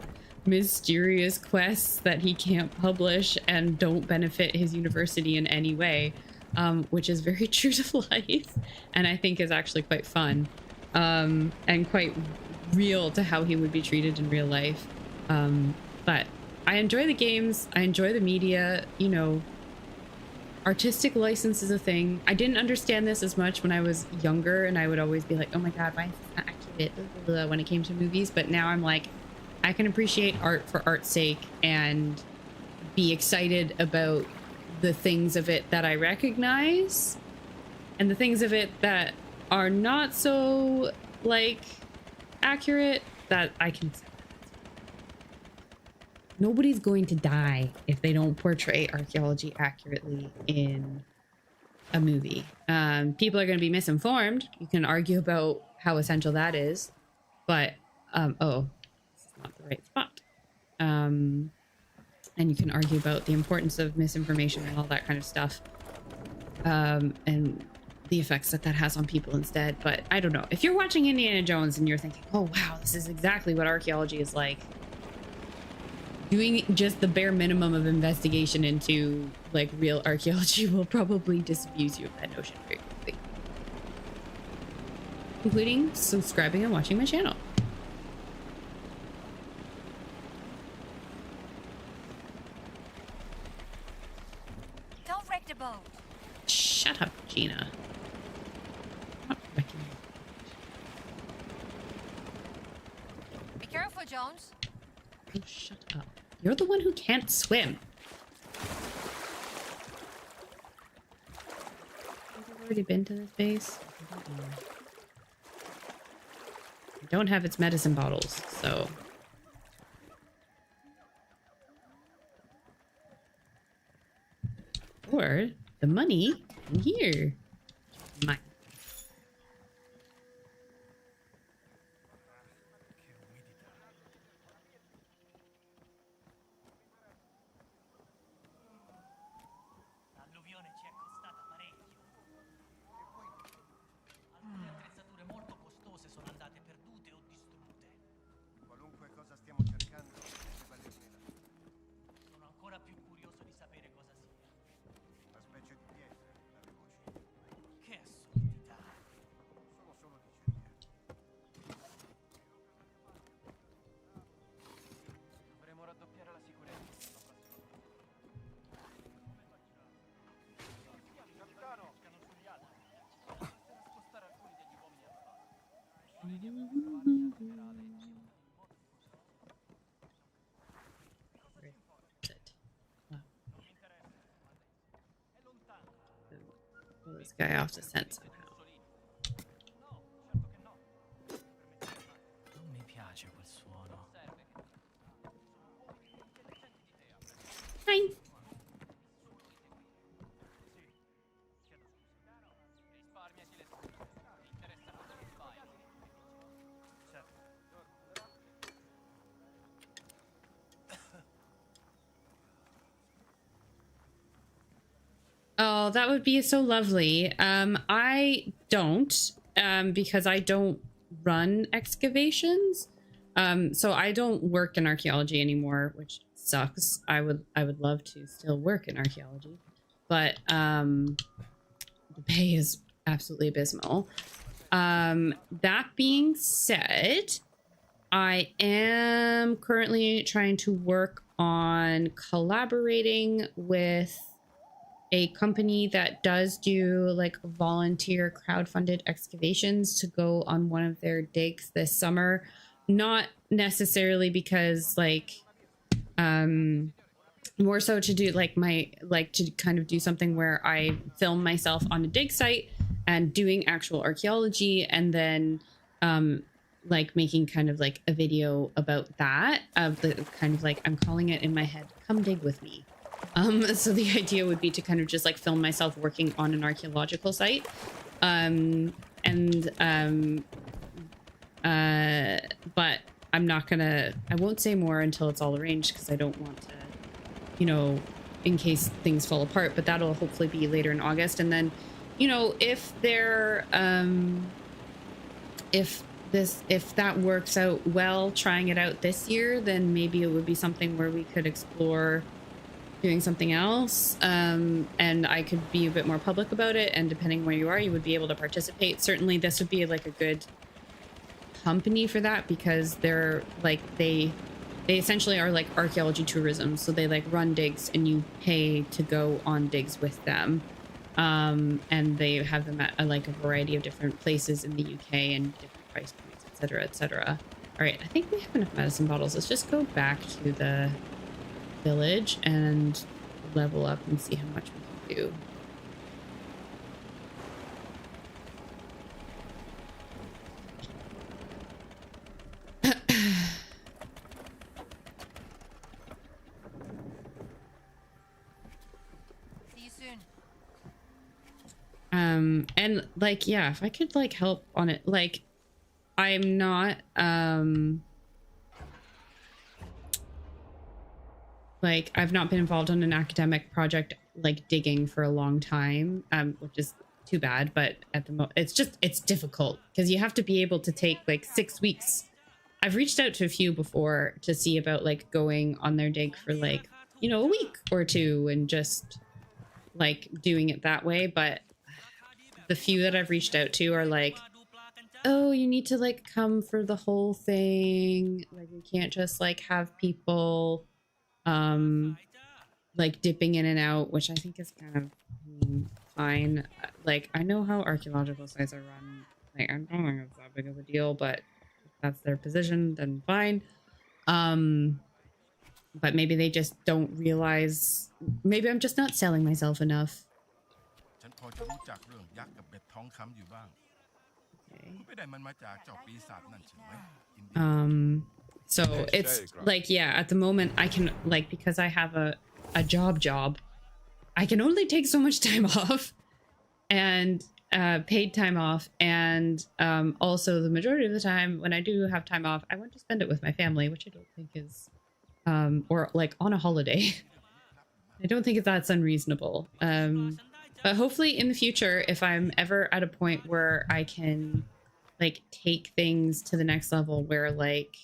Speaker 1: mysterious quests that he can't publish and don't benefit his university in any way, which is very true to life, and I think is actually quite fun and quite real to how he would be treated in real life. But I enjoy the games, I enjoy the media, you know. Artistic license is a thing. I didn't understand this as much when I was younger, and I would always be like, oh my god, why is this not accurate when it came to movies. But now I'm like, I can appreciate art for art's sake and be excited about the things of it that I recognize and the things of it that are not so like accurate that I can accept. Nobody's going to die if they don't portray archaeology accurately in a movie. People are going to be misinformed. You can argue about how essential that is, but oh, this is not the right spot. And you can argue about the importance of misinformation and all that kind of stuff, and the effects that has on people instead. But I don't know. If you're watching Indiana Jones and you're thinking, oh wow, this is exactly what archaeology is like, doing just the bare minimum of investigation into like real archaeology will probably disabuse you of that notion very quickly. Including subscribing and watching my channel.
Speaker 5: Don't wreck the boat.
Speaker 1: Shut up, Gina. Not wrecking.
Speaker 5: Be careful, Jones.
Speaker 1: Oh, shut up. You're the one who can't swim. Have you already been to this base? I don't have its medicine bottles, so... Or the money in here. Mine.
Speaker 7: L'alluvione ci è costata parecchio. Alcune attrezzature molto costose sono andate perdute o distrutte.
Speaker 3: Qualunque cosa stiamo cercando deve valerne la pena.
Speaker 7: Sono ancora più curioso di sapere cosa sia.
Speaker 3: Una specie di pietra, avevo citato.
Speaker 7: Che assurdità.
Speaker 3: Sono solo di cerchia.
Speaker 2: Dovremo raddoppiare la sicurezza. Capitano, scano sugli altri. Per spostare alcuni degli uomini al faro.
Speaker 1: Pull this guy off the scent somehow.
Speaker 7: Non mi piace quel suono.
Speaker 1: Fine.
Speaker 2: Risparmiati le spese. Ti interesserà dello sbaglio.
Speaker 1: Oh, that would be so lovely. I don't, because I don't run excavations. So I don't work in archaeology anymore, which sucks. I would love to still work in archaeology, but the pay is absolutely abysmal. That being said, I am currently trying to work on collaborating with a company that does do like volunteer crowdfunded excavations to go on one of their digs this summer. Not necessarily because like more so to do like to kind of do something where I film myself on a dig site and doing actual archaeology, and then like making kind of like a video about that, of the kind of like, I'm calling it in my head, come dig with me. So the idea would be to kind of just like film myself working on an archaeological site. But I'm not gonna, I won't say more until it's all arranged, because I don't want to, you know, in case things fall apart, but that'll hopefully be later in August. And then, you know, if there, if that works out well, trying it out this year, then maybe it would be something where we could explore doing something else. And I could be a bit more public about it. And depending where you are, you would be able to participate. Certainly this would be like a good company for that, because they're like, they essentially are like archaeology tourism. So they like run digs and you pay to go on digs with them. And they have them at like a variety of different places in the UK and different price points, etc., etc. All right, I think we have enough medicine bottles. Let's just go back to the village and level up and see how much we can do.
Speaker 5: See you soon.
Speaker 1: And like, yeah, if I could like help on it, like I'm not, like I've not been involved in an academic project like digging for a long time, which is too bad, but at the moment it's difficult because you have to be able to take like 6 weeks. I've reached out to a few before to see about like going on their dig for like, you know, a week or two and just like doing it that way, but the few that I've reached out to are like, oh, you need to like come for the whole thing. Like we can't just like have people like dipping in and out, which I think is kind of fine. Like I know how archaeological sites are run. Like I don't think it's that big of a deal, but if that's their position, then fine. But maybe they just don't realize, maybe I'm just not selling myself enough.
Speaker 8: ฉันพอจะรู้จักเรื่องยักษ์กับเบ็ดทองคำอยู่บ้าง ไม่ได้มันมาจากเจ้าปีศาจนั่นใช่ไหม
Speaker 1: So it's like, yeah, at the moment I can like, because I have a job, I can only take so much time off and paid time off. And also the majority of the time when I do have time off, I want to spend it with my family, which I don't think is, or like on a holiday. I don't think that's unreasonable. But hopefully in the future, if I'm ever at a point where I can like take things to the next level where like,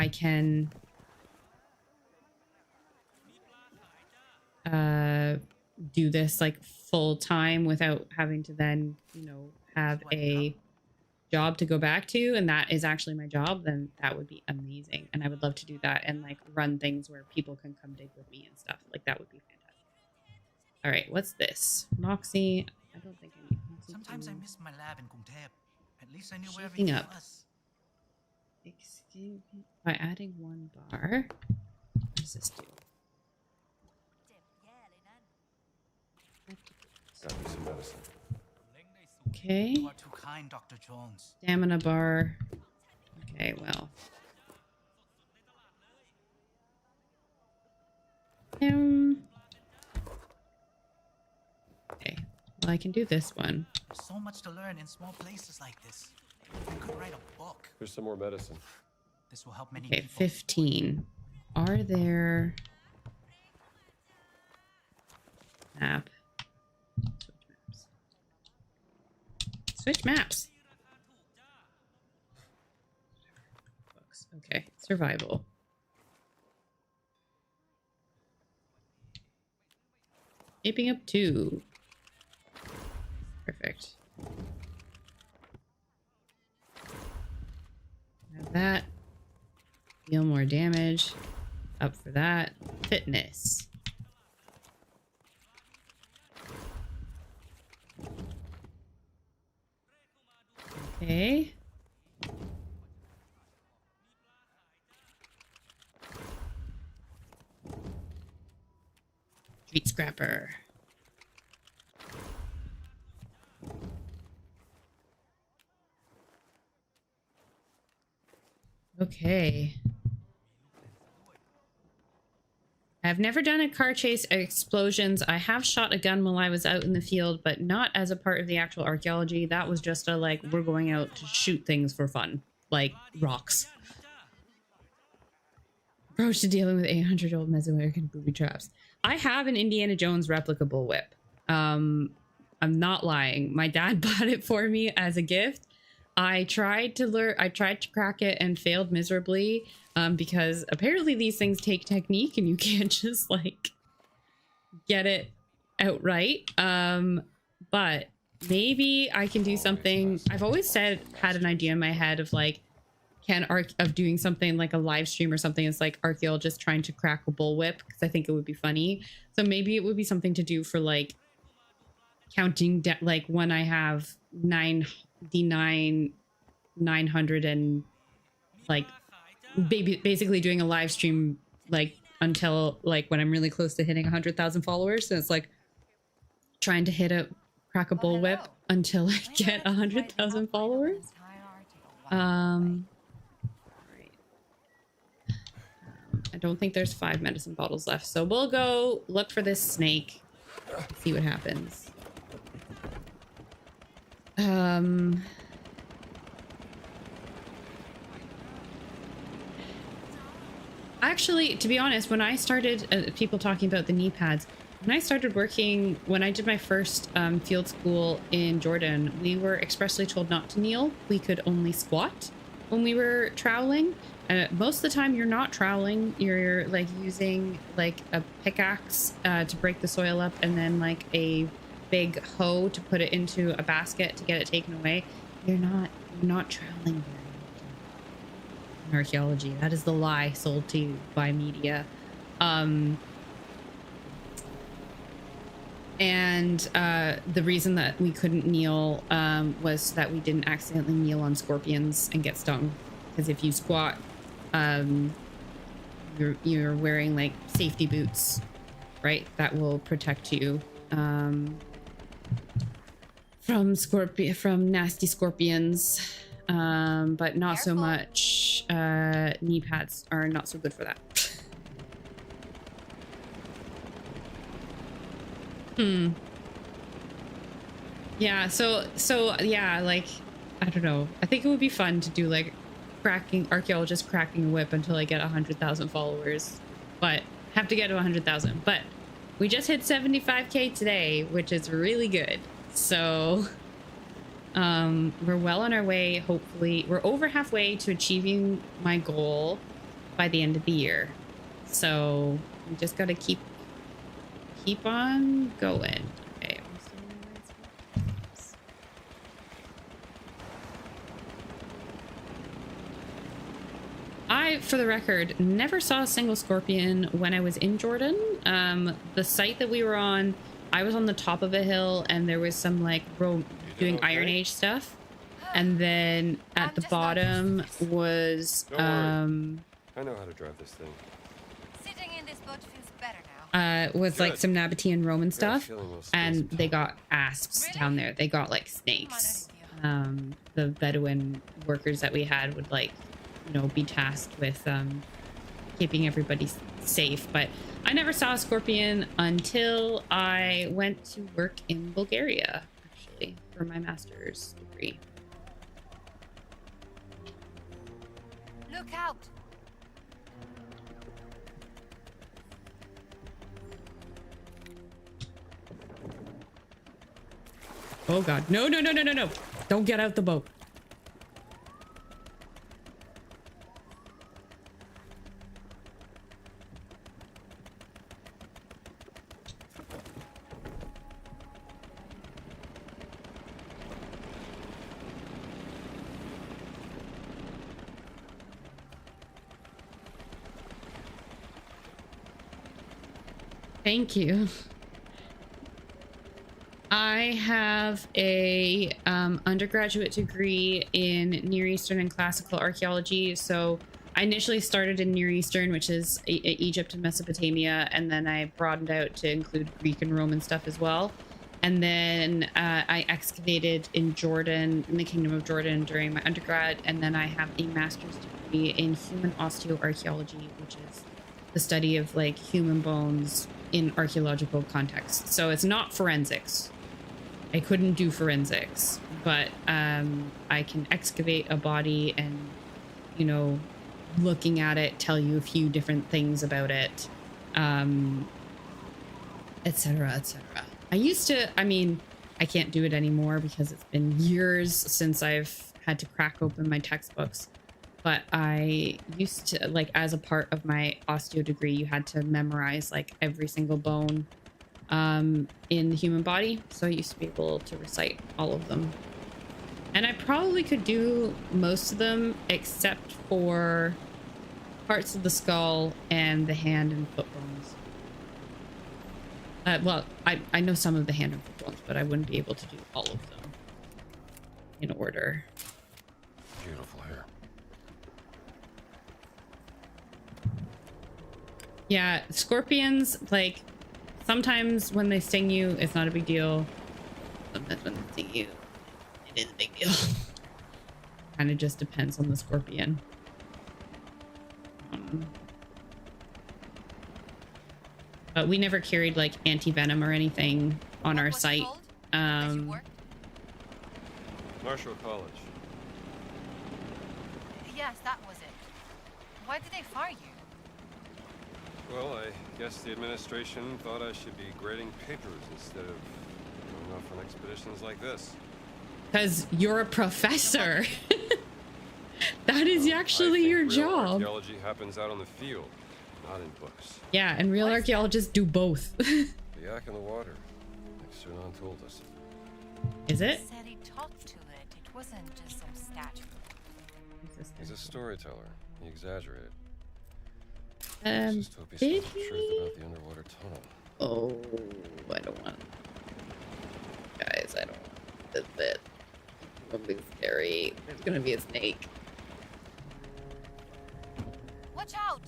Speaker 1: I can do this like full time without having to then, you know, have a job to go back to, and that is actually my job, then that would be amazing. And I would love to do that and like run things where people can come dig with me and stuff. Like that would be fantastic. All right, what's this? Moxie. I don't think I need Moxie.
Speaker 7: Sometimes I miss my lab in Kungthep. At least I knew where
Speaker 1: Shaping
Speaker 7: everything
Speaker 1: up.
Speaker 7: was.
Speaker 1: Excuse me. By adding 1 bar. What does this do?
Speaker 4: Got me some medicine.
Speaker 1: Okay.
Speaker 7: You are too kind, Dr. Jones.
Speaker 1: Stamina bar. Okay, well. Okay. Well, I can do this one.
Speaker 7: There's so much to learn in small places like this. I could write a book.
Speaker 4: Here's some more medicine.
Speaker 7: This will help many
Speaker 1: Okay,
Speaker 7: people.
Speaker 1: 15. Are there... Map. Switch maps. Books. Okay, survival. Shaping up 2. Perfect. Have that. Deal more damage. Up for that. Fitness. Okay. Street scrapper. Okay. I've never done a car chase explosions. I have shot a gun while I was out in the field, but not as a part of the actual archaeology. That was just a, like, we're going out to shoot things for fun. Like, rocks. Approach to dealing with 800-year-old Mesoamerican booby traps. I have an Indiana Jones replicable whip. I'm not lying. My dad bought it for me as a gift. I tried to crack it and failed miserably because apparently these things take technique and you can't just like get it outright. But maybe I can do something. I've always had an idea in my head of like of doing something like a live stream or something. It's like Archaeologist trying to crack a bullwhip because I think it would be funny. So maybe it would be something to do for like counting like when I have 900 and like basically doing a live stream like until like when I'm really close to hitting 100,000 followers. So it's like trying to crack a bullwhip until I get 100,000 followers. I don't think there's 5 medicine bottles left, so we'll go look for this snake, see what happens. Actually, to be honest, when I started, people talking about the knee pads, when I started working, when I did my first field school in Jordan, we were expressly told not to kneel. We could only squat when we were troweling. Most of the time you're not troweling, you're like using like a pickaxe to break the soil up and then like a big hoe to put it into a basket to get it taken away. You're not troweling very often in archaeology. That is the lie sold to you by media. And the reason that we couldn't kneel was that we didn't accidentally kneel on scorpions and get stung. Because if you squat, you're wearing like safety boots, right? That will protect you from nasty scorpions, but not so much. Knee pads are not so good for that. Yeah, so yeah, like I don't know. I think it would be fun to do like Archaeologist cracking a whip until I get 100,000 followers, but have to get to 100,000. But we just hit 75k today, which is really good. So we're well on our way. Hopefully we're over halfway to achieving my goal by the end of the year. So we just got to keep on going. Okay. I, for the record, never saw a single scorpion when I was in Jordan. The site that we were on, I was on the top of a hill and there was some like doing Iron Age stuff. And then at the bottom was
Speaker 4: I know how to drive this thing.
Speaker 5: Sitting in this boat feels better now.
Speaker 1: was like some Nabatean Roman stuff, and they got asps down there. They got like snakes. The Bedouin workers that we had would like, you know, be tasked with keeping everybody safe. But I never saw a scorpion until I went to work in Bulgaria, actually, for my master's degree.
Speaker 5: Look out!
Speaker 1: Oh god. No, no, no, no, no, no. Don't get out the boat. Thank you. I have a undergraduate degree in Near Eastern and classical archaeology. So I initially started in Near Eastern, which is Egypt and Mesopotamia, and then I broadened out to include Greek and Roman stuff as well. And then I excavated in Jordan, in the Kingdom of Jordan during my undergrad. And then I have a master's degree in human osteoarchaeology, which is the study of like human bones in archaeological context. So it's not forensics. I couldn't do forensics, but I can excavate a body and, you know, looking at it, tell you a few different things about it, etc., etc. I used to, I mean, I can't do it anymore because it's been years since I've had to crack open my textbooks. But I used to, like, as a part of my osteo degree, you had to memorize like every single bone in the human body. So I used to be able to recite all of them. And I probably could do most of them except for parts of the skull and the hand and foot bones. Well, I know some of the hand and foot bones, but I wouldn't be able to do all of them in order.
Speaker 4: Beautiful hair.
Speaker 1: Yeah, scorpions, like, sometimes when they sting you, it's not a big deal. Sometimes when they sting you, it is a big deal. Kind of just depends on the scorpion. But we never carried like anti-venom or anything on our site.
Speaker 4: Marshall College.
Speaker 5: Yes, that was it. Why did they fire you?
Speaker 4: Well, I guess the administration thought I should be grading papers instead of going off on expeditions like this.
Speaker 1: Because you're a professor. That is actually your job.
Speaker 4: Archaeology happens out on the field, not in books.
Speaker 1: Yeah, and real archaeologists do both.
Speaker 4: The yak in the water. Like Sunan told us.
Speaker 1: Is it?
Speaker 5: He said he talked to it. It wasn't just some statue.
Speaker 4: He's a storyteller. He exaggerated.
Speaker 1: Did
Speaker 4: he? Truth about the underwater tunnel.
Speaker 1: Oh, I don't want. Guys, I don't want this bit. It's gonna be scary. There's gonna be a snake.
Speaker 5: Watch out!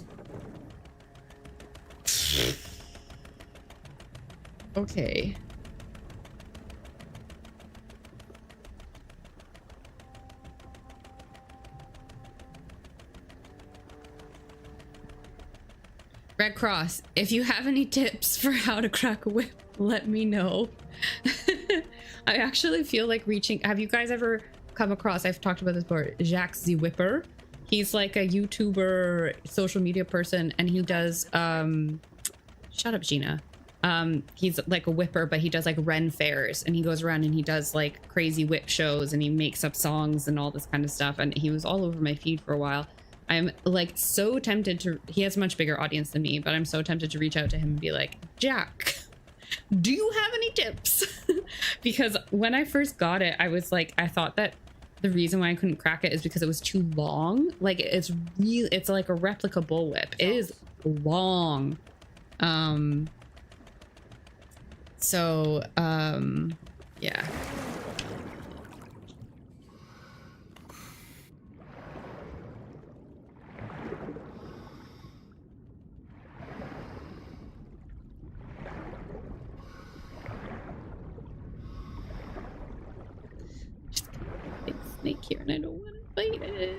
Speaker 1: Okay. Red Cross, if you have any tips for how to crack a whip, let me know. I actually feel like reaching... Have you guys ever come across... I've talked about this before. Jacques the Whipper. He's like a YouTuber, social media person, and he does... Shut up, Gina. He's like a whipper, but he does like Ren fairs, and he goes around and he does like crazy whip shows, and he makes up songs and all this kind of stuff, and he was all over my feed for a while. I'm like so tempted to... He has a much bigger audience than me, but I'm so tempted to reach out to him and be like, Jack, do you have any tips? Because when I first got it, I was like, I thought that the reason why I couldn't crack it is because it was too long. Like it's real, it's like a replica bullwhip. It is long. Yeah. Big snake here and I don't want to fight it.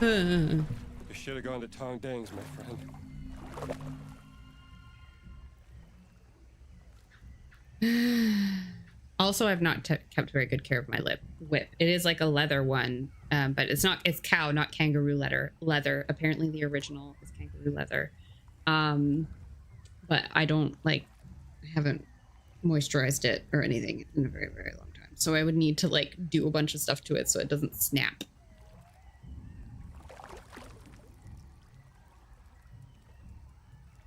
Speaker 4: You should have gone to Tong Dang's, my friend.
Speaker 1: Also, I've not kept very good care of my whip. It is like a leather one, but it's not. It's cow, not kangaroo leather. Apparently, the original is kangaroo leather. But I don't like. I haven't moisturized it or anything in a very, very long time. So I would need to like do a bunch of stuff to it so it doesn't snap.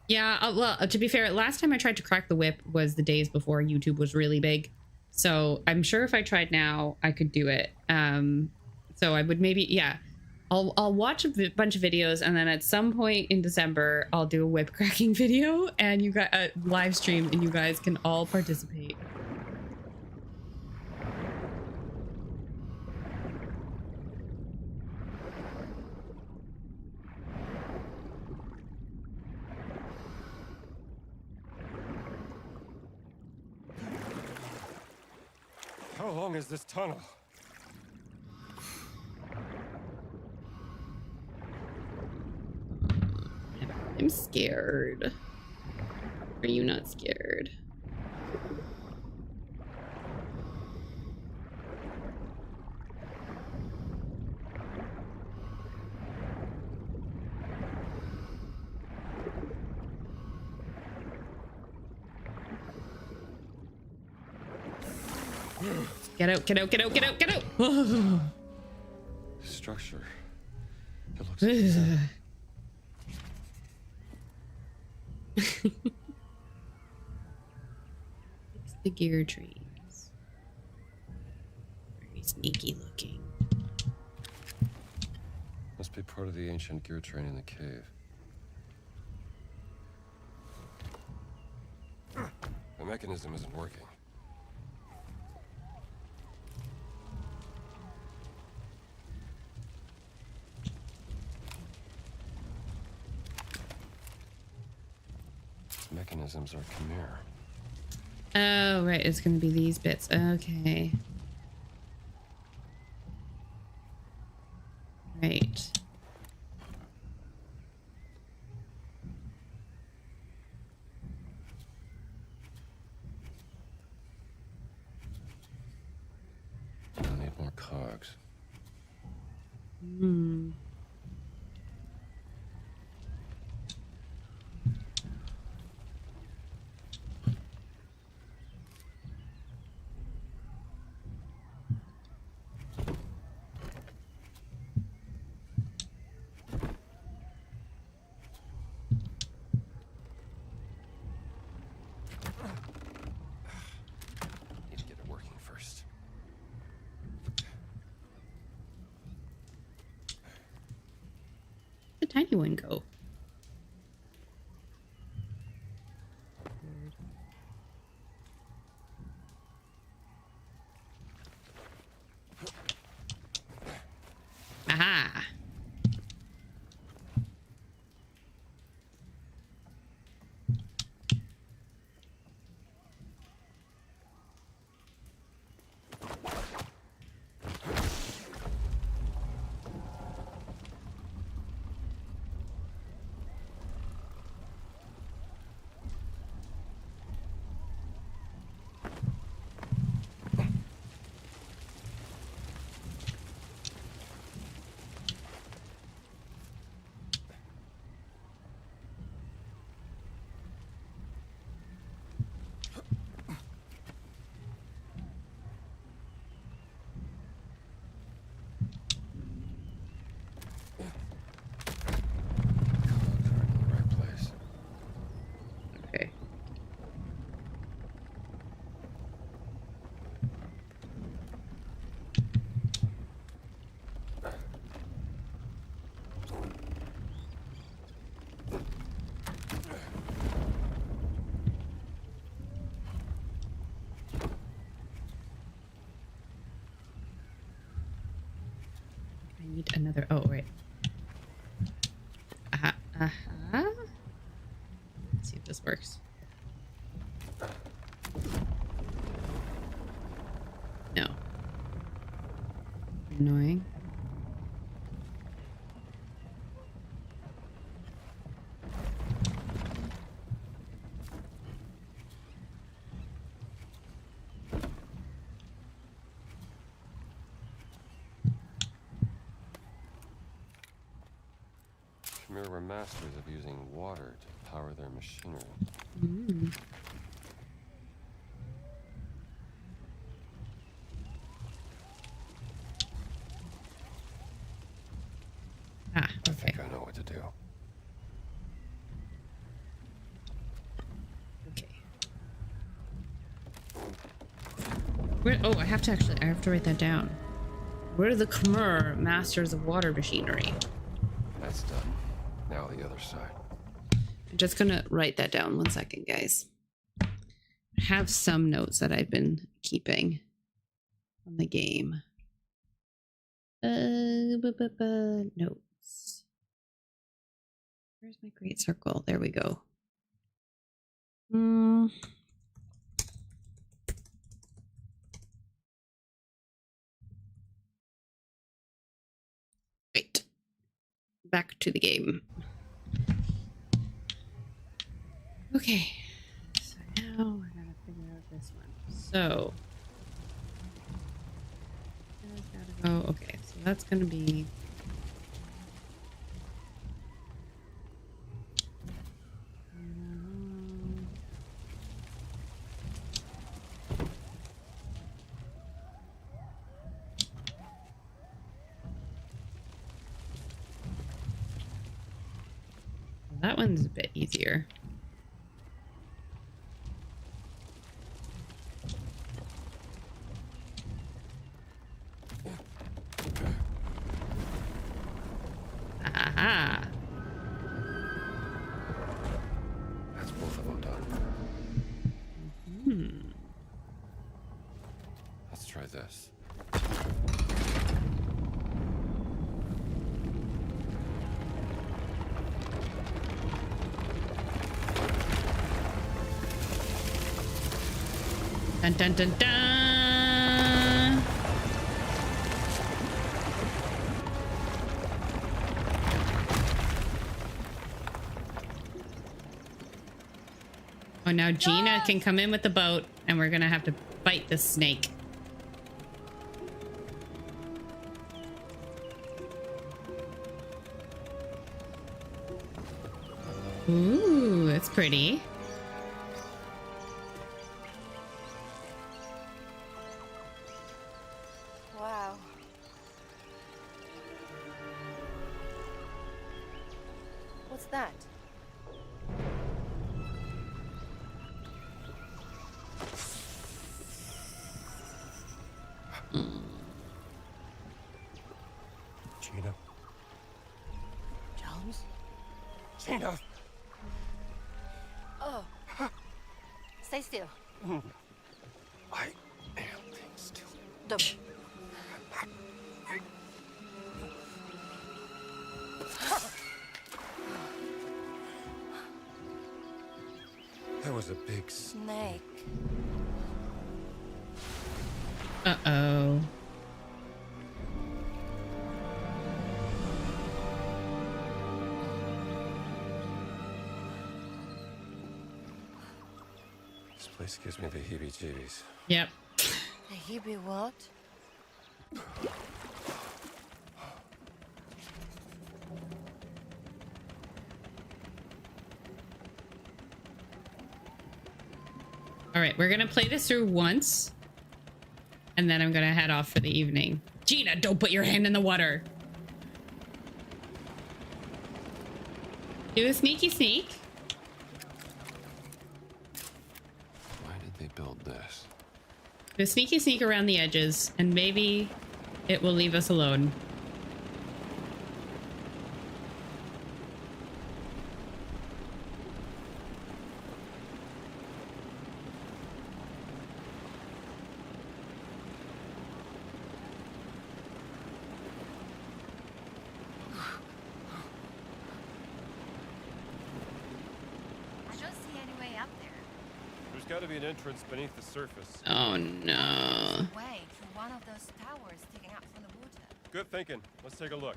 Speaker 1: Yeah, well, to be fair, last time I tried to crack the whip was the days before YouTube was really big. So I'm sure if I tried now, I could do it. So I would maybe, yeah, I'll watch a bunch of videos, and then at some point in December, I'll do a whip cracking video, and you got a live stream, and you guys can all participate.
Speaker 4: How long is this tunnel?
Speaker 1: I'm scared. Are you not scared? Get out, get out, get out, get out, get out!
Speaker 4: Structure. It looks
Speaker 1: Fix the gear trains. Very sneaky looking.
Speaker 4: must be part of the ancient gear train in the cave. The mechanism isn't working. Mechanisms are Khmer.
Speaker 1: Oh, right. It's going to be these bits. Okay. Right.
Speaker 4: I'll need more cogs.
Speaker 1: Hmm.
Speaker 4: Need to get it working first.
Speaker 1: The tiny one go. Aha.
Speaker 4: Cogs are in the right place.
Speaker 1: Okay. I need another. Oh, right. Aha. Aha. Let's see if this works. No. Annoying.
Speaker 4: Khmer were masters of using water to power their machinery.
Speaker 1: Mm.
Speaker 4: know what to do.
Speaker 1: Okay. Oh, I have to write that down. Where are the Khmer masters of water machinery?
Speaker 4: That's done. Now the other side.
Speaker 1: I'm just gonna write that down. 1 second, guys. I have some notes that I've been keeping on the game. Notes. Where's my great circle? There we go. Wait. Back to the game. Okay. So now we're gonna figure out this one. So gotta go. Okay, so that's gonna be that one's a bit easier. Aha.
Speaker 4: That's both of them done. Let's try this.
Speaker 1: Dun dun dun dun. Oh, now Gina can come in with the boat, and we're gonna have to fight the snake. Ooh, that's pretty.
Speaker 5: Wow. What's that?
Speaker 4: Gina.
Speaker 5: Jones?
Speaker 4: Gina!
Speaker 5: Oh. Stay still.
Speaker 4: I am being still.
Speaker 5: Don't.
Speaker 4: There was a big
Speaker 5: Snake.
Speaker 1: Uh-oh.
Speaker 4: This place gives me the heebie-jeebies.
Speaker 1: Yep.
Speaker 5: The Hebrew what?
Speaker 1: All right, we're gonna play this through once, and then I'm gonna head off for the evening. Gina, don't put your hand in the water. Do a sneaky sneak.
Speaker 4: Why did they build this?
Speaker 1: Do a sneaky sneak around the edges, and maybe it will leave us alone.
Speaker 5: I don't see any way up there.
Speaker 4: There's got to be an entrance beneath the surface.
Speaker 1: Oh no.
Speaker 5: Way through one of those towers sticking up from the water.
Speaker 4: Good thinking. Let's take a look.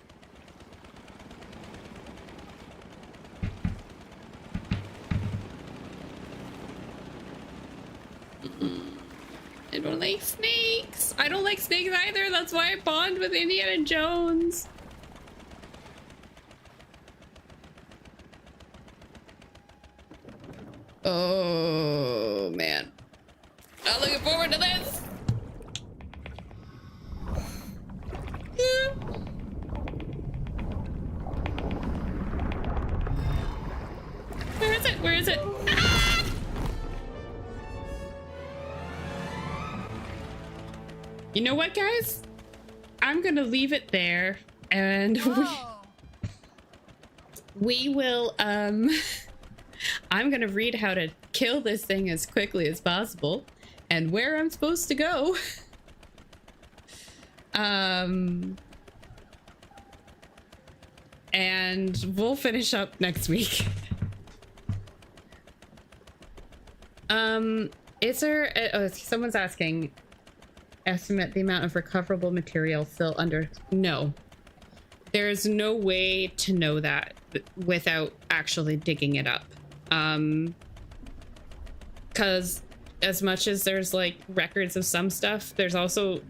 Speaker 1: I don't like snakes. I don't like snakes either. That's why I bond with Indiana Jones. Oh man. Not looking forward to this. You know what, guys? I'm gonna leave it there, and
Speaker 5: Whoa.
Speaker 1: we will, I'm gonna read how to kill this thing as quickly as possible, and where I'm supposed to go. And we'll finish up next week. Is there, oh, someone's asking, estimate the amount of recoverable material still under, no. There's no way to know that without actually digging it up. Because as much as there's like records of some stuff, there's also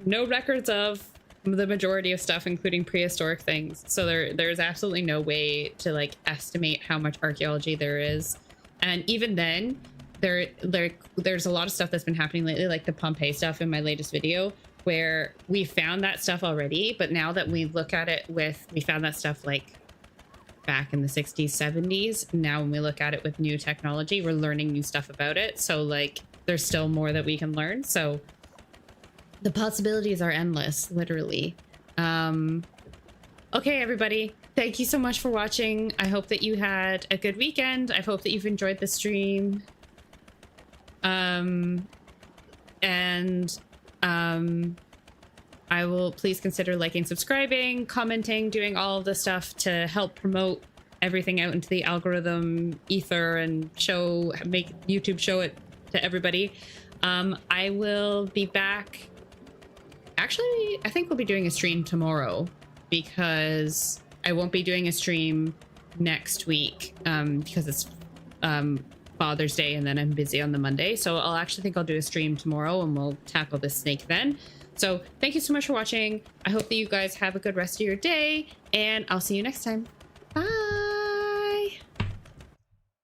Speaker 1: no records of the majority of stuff, including prehistoric things. So there's absolutely no way to like estimate how much archaeology there is. And even then, there's a lot of stuff that's been happening lately, like the Pompeii stuff in my latest video, where we found that stuff already, but now that we look at it we found that stuff like back in the 60s, 70s. Now when we look at it with new technology, we're learning new stuff about it. So like there's still more that we can learn. So the possibilities are endless, literally. Okay, everybody. Thank you so much for watching. I hope that you had a good weekend. I hope that you've enjoyed the stream. I will please consider liking, subscribing, commenting, doing all of the stuff to help promote everything out into the algorithm ether and make YouTube show it to everybody. I will be back. Actually, I think we'll be doing a stream tomorrow because I won't be doing a stream next week because it's Father's Day and then I'm busy on the Monday. So I'll actually think I'll do a stream tomorrow and we'll tackle this snake then. So thank you so much for watching. I hope that you guys have a good rest of your day and I'll see you next time.